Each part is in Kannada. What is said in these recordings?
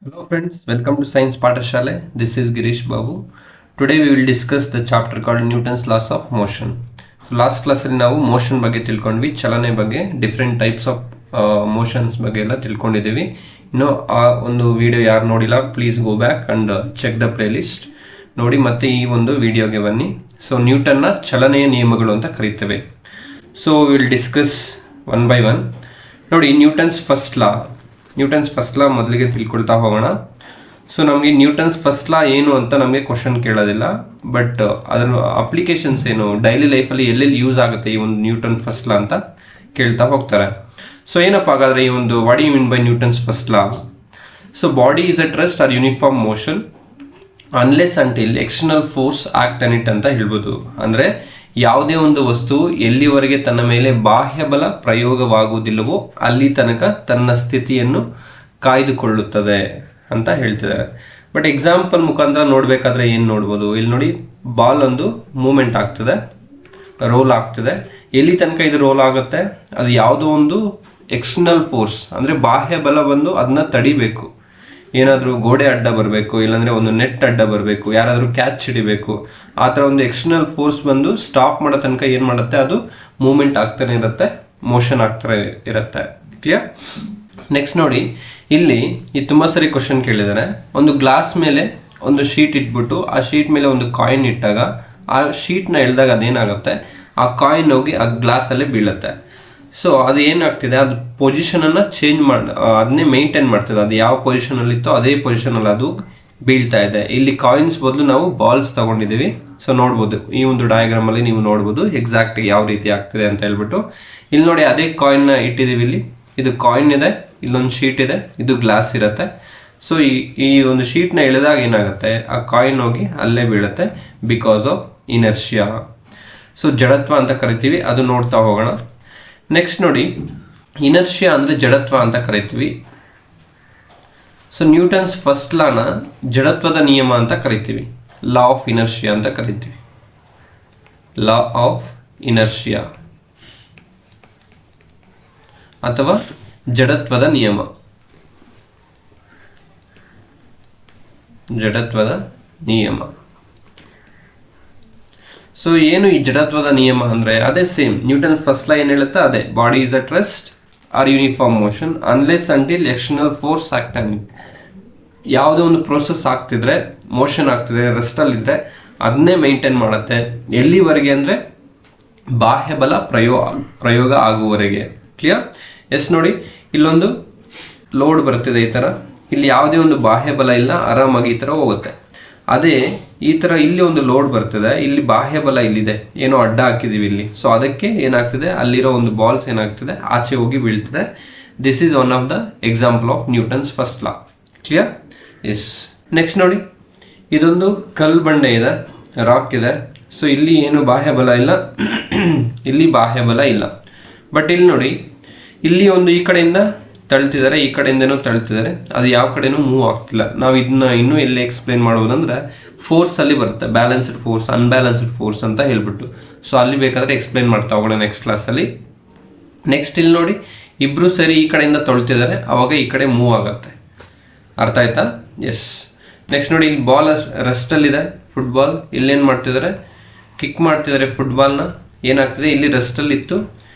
Hello friends, welcome to Science Patashale. This is Girish Babu. Today we will discuss the chapter called Newton's Laws of Motion. Last class ಅಲ್ಲಿ ನಾವು ಮೋಷನ್ ಬಗ್ಗೆ ತಿಳ್ಕೊಂಡ್ವಿ, ಚಲನೆ ಬಗ್ಗೆ, ಡಿಫ್ರೆಂಟ್ ಟೈಪ್ಸ್ ಆಫ್ ಮೋಷನ್ಸ್ ಬಗ್ಗೆ ಎಲ್ಲ ತಿಳ್ಕೊಂಡಿದ್ದೀವಿ. ಇನ್ನು ಆ ಒಂದು ವಿಡಿಯೋ ಯಾರು ನೋಡಿಲ್ಲ please go back and check the playlist ನೋಡಿ ಮತ್ತೆ ಈ ಒಂದು ವಿಡಿಯೋಗೆ ಬನ್ನಿ. ಸೊ ನ್ಯೂಟನ್ನ ಚಲನೆಯ ನಿಯಮಗಳು ಅಂತ ಕರೀತೇವೆ. So will discuss one by one. ನೋಡಿ ನ್ಯೂಟನ್ಸ್ ಫಸ್ಟ್ ಲಾ ಮೊದಲಿಗೆ ತಿಳ್ಕೊಳ್ತಾ ಹೋಗೋಣ. ಸೊ ನಮಗೆ ನ್ಯೂಟನ್ಸ್ ಫಸ್ಟ್ ಲಾ ಏನು ಅಂತ ನಮಗೆ ಕ್ವಶನ್ ಕೇಳೋದಿಲ್ಲ, ಬಟ್ ಅದರ ಅಪ್ಲಿಕೇಶನ್ಸ್ ಏನು, ಡೈಲಿ ಲೈಫಲ್ಲಿ ಎಲ್ಲೆಲ್ಲಿ ಯೂಸ್ ಆಗುತ್ತೆ ಈ ಒಂದು ನ್ಯೂಟನ್ ಫಸ್ಟ್ ಲಾ ಅಂತ ಕೇಳ್ತಾ ಹೋಗ್ತಾರೆ. ಸೊ ಏನಪ್ಪ ಹಾಗಾದರೆ ಈ ಒಂದು what you mean by Newton's first law? So body is at rest or uniform motion unless until external force act on it ಅಂತ ಹೇಳ್ಬೋದು. ಅಂದರೆ ಯಾವುದೇ ಒಂದು ವಸ್ತು ಎಲ್ಲಿವರೆಗೆ ತನ್ನ ಮೇಲೆ ಬಾಹ್ಯ ಬಲ ಪ್ರಯೋಗವಾಗುವುದಿಲ್ಲವೋ ಅಲ್ಲಿ ತನಕ ತನ್ನ ಸ್ಥಿತಿಯನ್ನು ಕಾಯ್ದುಕೊಳ್ಳುತ್ತದೆ ಅಂತ ಹೇಳ್ತಿದ್ದಾರೆ. ಬಟ್ ಎಕ್ಸಾಂಪಲ್ ಮುಖಾಂತರ ನೋಡಬೇಕಾದ್ರೆ ಏನು ನೋಡ್ಬೋದು, ಇಲ್ಲಿ ನೋಡಿ ಬಾಲ್ ಒಂದು ಮೂಮೆಂಟ್ ಆಗ್ತದೆ, ರೋಲ್ ಆಗ್ತದೆ. ಎಲ್ಲಿ ತನಕ ಇದು ರೋಲ್ ಆಗುತ್ತೆ, ಅದು ಯಾವುದೋ ಒಂದು ಎಕ್ಸ್ಟರ್ನಲ್ ಫೋರ್ಸ್ ಅಂದರೆ ಬಾಹ್ಯ ಬಲ ಬಂದು ಅದನ್ನ ತಡಿಬೇಕು. ಏನಾದರೂ ಗೋಡೆ ಅಡ್ಡ ಬರಬೇಕು, ಇಲ್ಲಾಂದರೆ ಒಂದು ನೆಟ್ ಅಡ್ಡ ಬರಬೇಕು, ಯಾರಾದರೂ ಕ್ಯಾಚ್ ಹಿಡಿಬೇಕು, ಆ ಥರ ಒಂದು ಎಕ್ಸ್ಟರ್ನಲ್ ಫೋರ್ಸ್ ಬಂದು ಸ್ಟಾಪ್ ಮಾಡೋ ತನಕ ಏನು ಮಾಡುತ್ತೆ, ಅದು ಮೂಮೆಂಟ್ ಆಗ್ತಾನೆ ಇರುತ್ತೆ, ಮೋಷನ್ ಆಗ್ತಾನೆ ಇರುತ್ತೆ. ಕ್ಲಿಯರ್? ನೆಕ್ಸ್ಟ್ ನೋಡಿ, ಇಲ್ಲಿ ಇದು ತುಂಬ ಸರಿ ಕ್ವಶನ್ ಕೇಳಿದ್ದಾರೆ. ಒಂದು ಗ್ಲಾಸ್ ಮೇಲೆ ಒಂದು ಶೀಟ್ ಇಟ್ಬಿಟ್ಟು ಆ ಶೀಟ್ ಮೇಲೆ ಒಂದು ಕಾಯಿನ್ ಇಟ್ಟಾಗ ಆ ಶೀಟ್ನ ಎಳೆದಾಗ ಅದೇನಾಗುತ್ತೆ, ಆ ಕಾಯಿನ್ ಹೋಗಿ ಆ ಗ್ಲಾಸಲ್ಲಿ ಬೀಳುತ್ತೆ. ಸೊ ಅದು ಏನಾಗ್ತಿದೆ, ಅದು ಪೊಸಿಷನನ್ನು ಚೇಂಜ್ ಮಾಡಿ ಅದನ್ನೇ ಮೇಂಟೈನ್ ಮಾಡ್ತಿದೆ. ಅದು ಯಾವ ಪೊಸಿಷನಲ್ಲಿತ್ತೋ ಅದೇ ಪೊಸಿಷನಲ್ಲಿ ಅದು ಬೀಳ್ತಾ ಇದೆ. ಇಲ್ಲಿ ಕಾಯಿನ್ಸ್ ಬದಲು ನಾವು ಬಾಲ್ಸ್ ತಗೊಂಡಿದ್ದೀವಿ. ಸೊ ನೋಡ್ಬೋದು, ಈ ಒಂದು ಡಯಾಗ್ರಾಮಲ್ಲಿ ನೀವು ನೋಡ್ಬೋದು ಎಕ್ಸಾಕ್ಟ್ ಯಾವ ರೀತಿ ಆಗ್ತಿದೆ ಅಂತ ಹೇಳ್ಬಿಟ್ಟು. ಇಲ್ಲಿ ನೋಡಿ ಅದೇ ಕಾಯಿನ್ನ ಇಟ್ಟಿದ್ದೀವಿ. ಇಲ್ಲಿ ಇದು ಕಾಯಿನ್ ಇದೆ, ಇಲ್ಲೊಂದು ಶೀಟ್ ಇದೆ, ಇದು ಗ್ಲಾಸ್ ಇರುತ್ತೆ. ಸೊ ಈ ಒಂದು ಶೀಟ್ನ ಎಳೆದಾಗ ಏನಾಗುತ್ತೆ, ಆ ಕಾಯಿನ್ ಹೋಗಿ ಅಲ್ಲೇ ಬೀಳುತ್ತೆ ಬಿಕಾಸ್ ಆಫ್ ಇನರ್ಷಿಯಾ. ಸೊ ಜಡತ್ವ ಅಂತ ಕರಿತೀವಿ, ಅದು ನೋಡ್ತಾ ಹೋಗೋಣ. ನೆಕ್ಸ್ಟ್ ನೋಡಿ, ಇನರ್ಷಿಯಾ ಅಂದರೆ ಜಡತ್ವ ಅಂತ ಕರಿತೀವಿ. ಸೊ ನ್ಯೂಟನ್ಸ್ ಫಸ್ಟ್ ಲಾನ ಜಡತ್ವದ ನಿಯಮ ಅಂತ ಕರಿತೀವಿ, ಲಾ ಆಫ್ ಇನರ್ಷಿಯಾ ಅಂತ ಕರಿತೀವಿ. ಲಾ ಆಫ್ ಇನರ್ಷಿಯಾ ಅಥವಾ ಜಡತ್ವದ ನಿಯಮ. ಸೊ ಏನು ಈ ಜಡತ್ವದ ನಿಯಮ ಅಂದರೆ ಅದೇ ಸೇಮ್ ನ್ಯೂಟನ್ ಫಸ್ಟ್ ಲಾ ಏನು ಹೇಳುತ್ತೆ ಅದೇ, body is at rest or uniform motion unless until external force act on it. ಯಾವುದೇ ಒಂದು ಪ್ರೋಸೆಸ್ ಆಗ್ತಿದ್ರೆ, ಮೋಷನ್ ಆಗ್ತಿದೆ, ರೆಸ್ಟಲ್ಲಿದ್ದರೆ ಅದನ್ನೇ ಮೇಂಟೈನ್ ಮಾಡುತ್ತೆ. ಎಲ್ಲಿವರೆಗೆ ಅಂದರೆ ಬಾಹ್ಯ ಬಲ ಪ್ರಯೋಗ ಆಗುವವರೆಗೆ. ಕ್ಲಿಯರ್? ಎಸ್ ನೋಡಿ, ಇಲ್ಲೊಂದು ಲೋಡ್ ಬರ್ತಿದೆ ಈ ಥರ, ಇಲ್ಲಿ ಯಾವುದೇ ಒಂದು ಬಾಹ್ಯ ಬಲ ಇಲ್ಲ, ಆರಾಮಾಗಿ ಈ ಥರ ಹೋಗುತ್ತೆ. ಅದೇ ಈ ಥರ ಇಲ್ಲಿ ಒಂದು ಲೋಡ್ ಬರ್ತಿದೆ, ಇಲ್ಲಿ ಬಾಹ್ಯ ಬಲ ಇಲ್ಲಿದೆ, ಏನೋ ಅಡ್ಡ ಹಾಕಿದ್ದೀವಿ ಇಲ್ಲಿ. ಸೊ ಅದಕ್ಕೆ ಏನಾಗ್ತಿದೆ, ಅಲ್ಲಿರೋ ಒಂದು ಬಾಲ್ಸ್ ಏನಾಗ್ತಿದೆ ಆಚೆ ಹೋಗಿ ಬೀಳ್ತಿದೆ. This is one of the example of Newton's first law. Clear? Yes. Next ನೋಡಿ, ಇದೊಂದು ಕಲ್ಲು ಬಂಡೆ ಇದೆ, ರಾಕ್ ಇದೆ. ಸೊ ಇಲ್ಲಿ ಏನು ಬಾಹ್ಯ ಬಲ ಇಲ್ಲ, ಇಲ್ಲಿ ಬಾಹ್ಯ ಬಲ ಇಲ್ಲ. ಬಟ್ ಇಲ್ಲಿ ನೋಡಿ, ಇಲ್ಲಿ ಒಂದು ಈ ಕಡೆಯಿಂದ ತಳ್ತಿದ್ದಾರೆ, ಈ ಕಡೆಯಿಂದನೂ ತಳ್ತಿದ್ದಾರೆ, ಅದು ಯಾವ ಕಡೆನೂ ಮೂವ್ ಆಗ್ತಿಲ್ಲ. ನಾವು ಇದನ್ನ ಇನ್ನೂ ಎಲ್ಲಿ ಎಕ್ಸ್ಪ್ಲೇನ್ ಮಾಡ್ಬೋದಂದ್ರೆ ಫೋರ್ಸಲ್ಲಿ ಬರುತ್ತೆ, ಬ್ಯಾಲೆನ್ಸ್ಡ್ ಫೋರ್ಸ್, ಅನ್ಬ್ಯಾಲೆನ್ಸ್ಡ್ ಫೋರ್ಸ್ ಅಂತ ಹೇಳ್ಬಿಟ್ಟು. ಸೊ ಅಲ್ಲಿ ಬೇಕಾದರೆ ಎಕ್ಸ್ಪ್ಲೇನ್ ಮಾಡ್ತಾ ಹೋಗೋಣ ನೆಕ್ಸ್ಟ್ ಕ್ಲಾಸಲ್ಲಿ. ನೆಕ್ಸ್ಟ್ ಇಲ್ಲಿ ನೋಡಿ, ಇಬ್ಬರು ಸೇರಿ ಈ ಕಡೆಯಿಂದ ತೊಳ್ತಿದ್ದಾರೆ, ಅವಾಗ ಈ ಕಡೆ ಮೂವ್ ಆಗುತ್ತೆ. ಅರ್ಥ ಆಯ್ತಾ? ಎಸ್. ನೆಕ್ಸ್ಟ್ ನೋಡಿ, ಇಲ್ಲಿ ಬಾಲ್ ರೆಸ್ಟಲ್ಲಿದೆ, ಫುಟ್ಬಾಲ್. ಇಲ್ಲೇನು ಮಾಡ್ತಿದ್ದಾರೆ, ಕಿಕ್ ಮಾಡ್ತಿದ್ದಾರೆ ಫುಟ್ಬಾಲ್ನ. ಏನಾಗ್ತಿದೆ, ಇಲ್ಲಿ ರೆಸ್ಟಲ್ಲಿತ್ತು,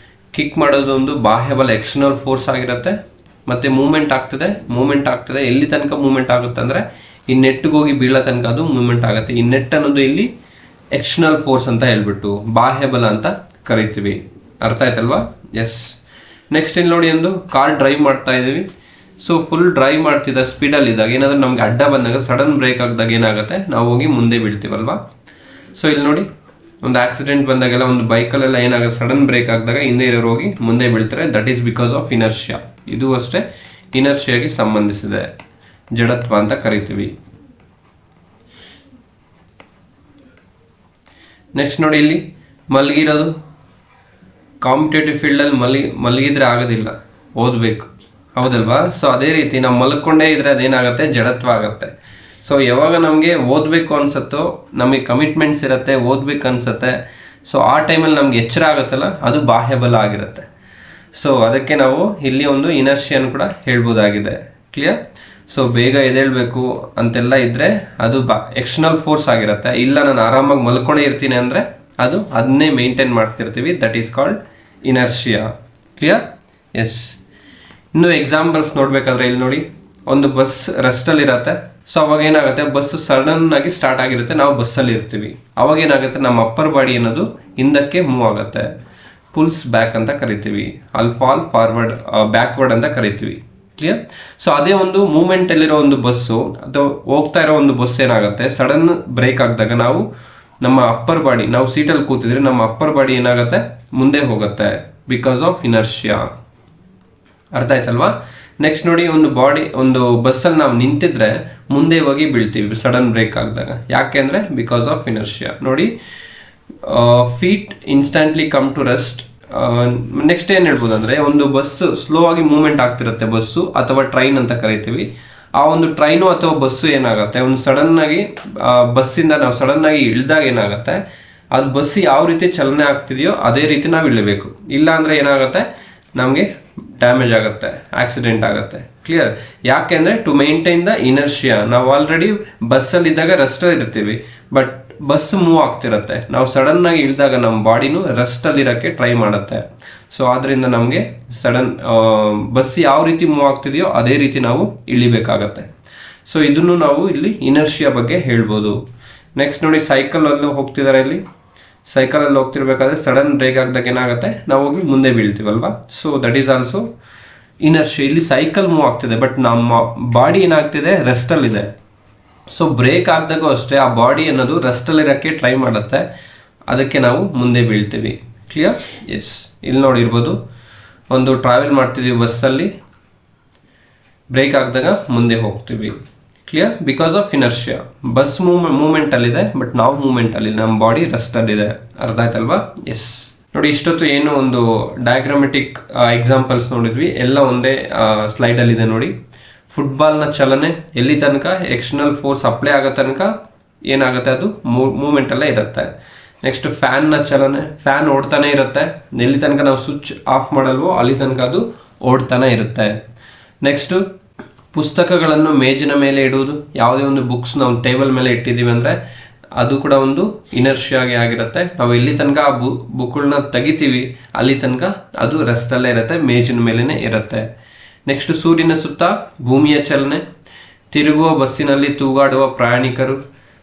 ಕಿಕ್ ಮಾಡೋದು ಒಂದು ಬಾಹ್ಯ ಬಲ ಎಕ್ಸ್ಟರ್ನಲ್ ಫೋರ್ಸ್ ಆಗಿರುತ್ತೆ. ಮತ್ತು ಮೂಮೆಂಟ್ ಆಗ್ತದೆ. ಎಲ್ಲಿ ತನಕ ಮೂಮೆಂಟ್ ಆಗುತ್ತೆ ಅಂದರೆ ಈ ನೆಟ್ಗೆ ಹೋಗಿ ಬೀಳೋ ತನಕ ಅದು ಮೂಮೆಂಟ್ ಆಗುತ್ತೆ. ಈ ನೆಟ್ ಅನ್ನೋದು ಇಲ್ಲಿ ಎಕ್ಸ್ಟರ್ನಲ್ ಫೋರ್ಸ್ ಅಂತ ಹೇಳ್ಬಿಟ್ಟು ಬಾಹ್ಯ ಬಲ ಅಂತ ಕರಿತೀವಿ. ಅರ್ಥ ಆಯ್ತಲ್ವಾ? ಎಸ್. ನೆಕ್ಸ್ಟ್ ಇಲ್ಲಿ ನೋಡಿ, ಒಂದು ಕಾರ್ ಡ್ರೈವ್ ಮಾಡ್ತಾ ಇದ್ದೀವಿ. ಸೊ ಫುಲ್ ಡ್ರೈವ್ ಮಾಡ್ತಿದ್ದ ಸ್ಪೀಡಲ್ಲಿದ್ದಾಗ ಏನಾದರೂ ನಮಗೆ ಅಡ್ಡ ಬಂದಾಗ, ಸಡನ್ ಬ್ರೇಕ್ ಆಗಿದಾಗ ಏನಾಗುತ್ತೆ, ನಾವು ಹೋಗಿ ಮುಂದೆ ಬೀಳ್ತೀವಲ್ವಾ. ಸೊ ಇಲ್ಲಿ ನೋಡಿ, ಒಂದು ಆಕ್ಸಿಡೆಂಟ್ ಬಂದಾಗೆಲ್ಲ ಒಂದು ಬೈಕಲ್ಲೆಲ್ಲ ಏನಾಗುತ್ತೆ, ಸಡನ್ ಬ್ರೇಕ್ ಆಗಿದಾಗ ಹಿಂದೆ ಇರೋರು ಹೋಗಿ ಮುಂದೆ ಬೀಳ್ತಾರೆ. That is because of inertia. ಇದು ಅಷ್ಟೇ ಇನರ್ಷಿಯಾಗಿ ಸಂಬಂಧಿಸಿದೆ, ಜಡತ್ವ ಅಂತ ಕರಿತೀವಿ. ನೆಕ್ಸ್ಟ್ ನೋಡಿ, ಇಲ್ಲಿ ಮಲಗಿರೋದು, ಕಾಂಪಿಟೇಟಿವ್ ಫೀಲ್ಡಲ್ಲಿ ಮಲಗಿದ್ರೆ ಆಗೋದಿಲ್ಲ, ಓದಬೇಕು, ಹೌದಲ್ವಾ. ಸೊ ಅದೇ ರೀತಿ ನಾವು ಮಲ್ಕೊಂಡೇ ಇದ್ರೆ ಅದೇನಾಗುತ್ತೆ, ಜಡತ್ವ ಆಗುತ್ತೆ. ಸೊ ಯಾವಾಗ ನಮಗೆ ಓದಬೇಕು ಅನ್ಸುತ್ತೋ, ನಮಗೆ ಕಮಿಟ್ಮೆಂಟ್ಸ್ ಇರುತ್ತೆ, ಓದಬೇಕು ಅನ್ಸುತ್ತೆ, ಸೊ ಆ ಟೈಮಲ್ಲಿ ನಮ್ಗೆ ಎಚ್ಚರ ಆಗುತ್ತಲ್ಲ, ಅದು ಬಾಹ್ಯ ಬಲ ಆಗಿರುತ್ತೆ. ಸೊ ಅದಕ್ಕೆ ನಾವು ಇಲ್ಲಿ ಒಂದು ಇನರ್ಷಿಯನ್ನು ಕೂಡ ಹೇಳ್ಬೋದಾಗಿದೆ. ಕ್ಲಿಯರ್? ಸೊ ಬೇಗ ಎದ್ದೇಳಬೇಕು ಅಂತೆಲ್ಲ ಇದ್ದರೆ ಅದು ಎಕ್ಸ್ಟರ್ನಲ್ ಫೋರ್ಸ್ ಆಗಿರುತ್ತೆ. ಇಲ್ಲ ನಾನು ಆರಾಮಾಗಿ ಮಲ್ಕೊಂಡೇ ಇರ್ತೀನಿ ಅಂದರೆ ಅದು ಅದನ್ನೇ ಮೇಂಟೈನ್ ಮಾಡ್ತಿರ್ತೀವಿ. That is called inertia. Clear? Yes. ಇನ್ನು ಎಕ್ಸಾಂಪಲ್ಸ್ ನೋಡಬೇಕಾದ್ರೆ ಇಲ್ಲಿ ನೋಡಿ, ಒಂದು ಬಸ್ ರೆಸ್ಟಲ್ಲಿ ಇರುತ್ತೆ. ಸೊ ಅವಾಗ ಏನಾಗುತ್ತೆ, ಬಸ್ ಸಡನ್ ಆಗಿ ಸ್ಟಾರ್ಟ್ ಆಗಿರುತ್ತೆ, ನಾವು ಬಸ್ಸಲ್ಲಿ ಇರ್ತೀವಿ. ಅವಾಗ ಏನಾಗುತ್ತೆ, ನಮ್ಮ ಅಪ್ಪರ್ ಬಾಡಿ ಅನ್ನೋದು ಹಿಂದಕ್ಕೆ ಮೂವ್ ಆಗುತ್ತೆ, ಪುಲ್ಸ್ ಬ್ಯಾಕ್ ಅಂತ ಕರಿತೀವಿ. ಅಲ್ಲಿ ಫಾಲ್ ಫಾರ್ವರ್ಡ್, ಬ್ಯಾಕ್ವರ್ಡ್ ಅಂತ ಕರಿತೀವಿ. ಕ್ಲಿಯರ್? ಸೊ ಅದೇ ಒಂದು ಮೂಮೆಂಟಲ್ಲಿರೋ ಒಂದು ಬಸ್ಸು ಅಥವಾ ಹೋಗ್ತಾ ಇರೋ ಒಂದು ಬಸ್ ಏನಾಗುತ್ತೆ, ಸಡನ್ ಬ್ರೇಕ್ ಆಗಿದಾಗ ನಾವು ನಮ್ಮ ಅಪ್ಪರ್ ಬಾಡಿ, ನಾವು ಸೀಟಲ್ಲಿ ಕೂತಿದ್ರೆ ನಮ್ಮ ಅಪ್ಪರ್ ಬಾಡಿ ಏನಾಗುತ್ತೆ, ಮುಂದೆ ಹೋಗುತ್ತೆ ಬಿಕಾಸ್ ಆಫ್ ಇನರ್ಷಿಯಾ. ಅರ್ಥ ಆಯ್ತಲ್ವಾ? ನೆಕ್ಸ್ಟ್ ನೋಡಿ, ಒಂದು ಬಸ್ಸಲ್ಲಿ ನಾವು ನಿಂತಿದ್ರೆ ಮುಂದೆ ಹೋಗಿ ಬೀಳ್ತೀವಿ ಸಡನ್ ಬ್ರೇಕ್ ಆಗಿದಾಗ. ಯಾಕೆ ಅಂದರೆ ಬಿಕಾಸ್ ಆಫ್ ಇನರ್ಷಿಯಾ. ನೋಡಿ, feet instantly come to rest. Next ಏನು ಹೇಳ್ಬೋದು ಅಂದರೆ, ಒಂದು ಬಸ್ ಸ್ಲೋ ಆಗಿ ಮೂವ್ಮೆಂಟ್ ಆಗ್ತಿರುತ್ತೆ, ಬಸ್ಸು ಅಥವಾ ಟ್ರೈನ್ ಅಂತ ಕರಿತೀವಿ. ಆ ಒಂದು ಟ್ರೈನು ಅಥವಾ ಬಸ್ಸು ಏನಾಗುತ್ತೆ, ಒಂದು ಸಡನ್ನಾಗಿ ಬಸ್ಸಿಂದ ನಾವು ಸಡನ್ನಾಗಿ ಇಳಿದಾಗ ಏನಾಗುತ್ತೆ, ಅದು ಬಸ್ ಯಾವ ರೀತಿ ಚಲನೆ ಆಗ್ತಿದೆಯೋ ಅದೇ ರೀತಿ ನಾವು ಇಳಿಬೇಕು. ಇಲ್ಲ ಅಂದರೆ ಏನಾಗುತ್ತೆ, ನಮಗೆ ಡ್ಯಾಮೇಜ್ ಆಗುತ್ತೆ, ಆಕ್ಸಿಡೆಂಟ್ ಆಗುತ್ತೆ. ಕ್ಲಿಯರ್? ಯಾಕೆ ಅಂದರೆ ಟು ಮೇಂಟೈನ್ ದ ಇನರ್ಷಿಯಾ. ನಾವು ಆಲ್ರೆಡಿ ಬಸ್ಸಲ್ಲಿದ್ದಾಗ ರೆಸ್ಟಲ್ಲಿ ಇರ್ತೀವಿ, ಬಟ್ ಬಸ್ ಮೂವ್ ಆಗ್ತಿರುತ್ತೆ, ನಾವು ಸಡನ್ನಾಗಿ ಇಳಿದಾಗ ನಮ್ಮ ಬಾಡಿನೂ ರೆಸ್ಟಲ್ಲಿರೋಕ್ಕೆ ಟ್ರೈ ಮಾಡುತ್ತೆ. ಸೊ ಆದ್ದರಿಂದ ನಮಗೆ ಸಡನ್ ಬಸ್ ಯಾವ ರೀತಿ ಮೂವ್ ಆಗ್ತಿದೆಯೋ ಅದೇ ರೀತಿ ನಾವು ಇಳಿಬೇಕಾಗತ್ತೆ. ಸೊ ಇದನ್ನು ನಾವು ಇಲ್ಲಿ ಇನರ್ಷಿಯಾ ಬಗ್ಗೆ ಹೇಳ್ಬೋದು. ನೆಕ್ಸ್ಟ್ ನೋಡಿ, ಸೈಕಲಲ್ಲೂ ಹೋಗ್ತಿದ್ದಾರೆ. ಇಲ್ಲಿ ಸೈಕಲಲ್ಲಿ ಹೋಗ್ತಿರ್ಬೇಕಾದ್ರೆ ಸಡನ್ ಬ್ರೇಕ್ ಆಗಿದಾಗ ಏನಾಗುತ್ತೆ, ನಾವು ಹೋಗಿ ಮುಂದೆ ಬೀಳ್ತೀವಲ್ವಾ. So that is also inertia. ಇಲ್ಲಿ ಸೈಕಲ್ ಮೂವ್ ಆಗ್ತಿದೆ, ಬಟ್ ನಮ್ಮ ಬಾಡಿ ಏನಾಗ್ತಿದೆ, ರೆಸ್ಟಲ್ಲಿದೆ. ಸೊ ಬ್ರೇಕ್ ಆಗಿದಾಗೂ ಅಷ್ಟೇ ಆ ಬಾಡಿ ಅನ್ನೋದು ರೆಸ್ಟಲ್ಲಿರೋಕ್ಕೆ ಟ್ರೈ ಮಾಡುತ್ತೆ, ಅದಕ್ಕೆ ನಾವು ಮುಂದೆ ಬೀಳ್ತೀವಿ. ಕ್ಲಿಯರ್? ಎಸ್. ಇಲ್ಲಿ ನೋಡಿರ್ಬೋದು, ಒಂದು ಟ್ರಾವೆಲ್ ಮಾಡ್ತಿದ್ದೀವಿ ಬಸ್ಸಲ್ಲಿ, ಬ್ರೇಕ್ ಆಗಿದಾಗ ಮುಂದೆ ಹೋಗ್ತೀವಿ. Clear? Because of inertia. Bus ಮೂವ್ಮೆಂಟಲ್ಲಿದೆ, ಬಟ್ ನಾವು ಮೂವ್ಮೆಂಟಲ್ಲಿ, ನಮ್ಮ ಬಾಡಿ ರೆಸ್ಟಲ್ಲಿದೆ. ಅರ್ಥ ಆಯ್ತಲ್ವಾ? ಎಸ್. ನೋಡಿ, ಇಷ್ಟೊತ್ತು ಏನು ಒಂದು ಡಯಾಗ್ರಾಮೆಟಿಕ್ ಎಕ್ಸಾಂಪಲ್ಸ್ ನೋಡಿದ್ವಿ, ಎಲ್ಲ ಒಂದೇ ಸ್ಲೈಡಲ್ಲಿದೆ ನೋಡಿ. ಫುಟ್ಬಾಲ್ನ ಚಲನೆ ಎಲ್ಲಿ ತನಕ ಎಕ್ಸ್ಟರ್ನಲ್ ಫೋರ್ಸ್ ಅಪ್ಲೈ ಆಗೋ ತನಕ ಏನಾಗುತ್ತೆ, ಅದು ಮೂವ್ಮೆಂಟಲ್ಲೇ ಇರುತ್ತೆ. ನೆಕ್ಸ್ಟ್ ಫ್ಯಾನ್ನ ಚಲನೆ, ಫ್ಯಾನ್ ಓಡ್ತಾನೆ ಇರುತ್ತೆ, ಎಲ್ಲಿ ತನಕ ನಾವು ಸ್ವಿಚ್ ಆಫ್ ಮಾಡಲ್ವೋ ಅಲ್ಲಿ ತನಕ ಅದು ಓಡ್ತಾನೆ ಇರುತ್ತೆ. ನೆಕ್ಸ್ಟು ಪುಸ್ತಕಗಳನ್ನು ಮೇಜಿನ ಮೇಲೆ ಇಡುವುದು, ಯಾವುದೇ ಒಂದು ಬುಕ್ಸ್ ನಾವು ಟೇಬಲ್ ಮೇಲೆ ಇಟ್ಟಿದ್ದೀವಿ ಅಂದರೆ ಅದು ಕೂಡ ಒಂದು ಇನರ್ಷಿಯಾಗಿ ಆಗಿರುತ್ತೆ. ನಾವು ಎಲ್ಲಿ ತನಕ ಆ ಬುಕ್ಗಳನ್ನ ತೆಗಿತೀವಿ ಅಲ್ಲಿ ತನಕ ಅದು ರೆಸ್ಟಲ್ಲೇ ಇರುತ್ತೆ, ಮೇಜಿನ ಮೇಲೇ ಇರುತ್ತೆ. ನೆಕ್ಸ್ಟ್ ಸೂರ್ಯನ ಸುತ್ತ ಭೂಮಿಯ ಚಲನೆ, ತಿರುಗುವ ಬಸ್ಸಿನಲ್ಲಿ ತೂಗಾಡುವ ಪ್ರಯಾಣಿಕರು,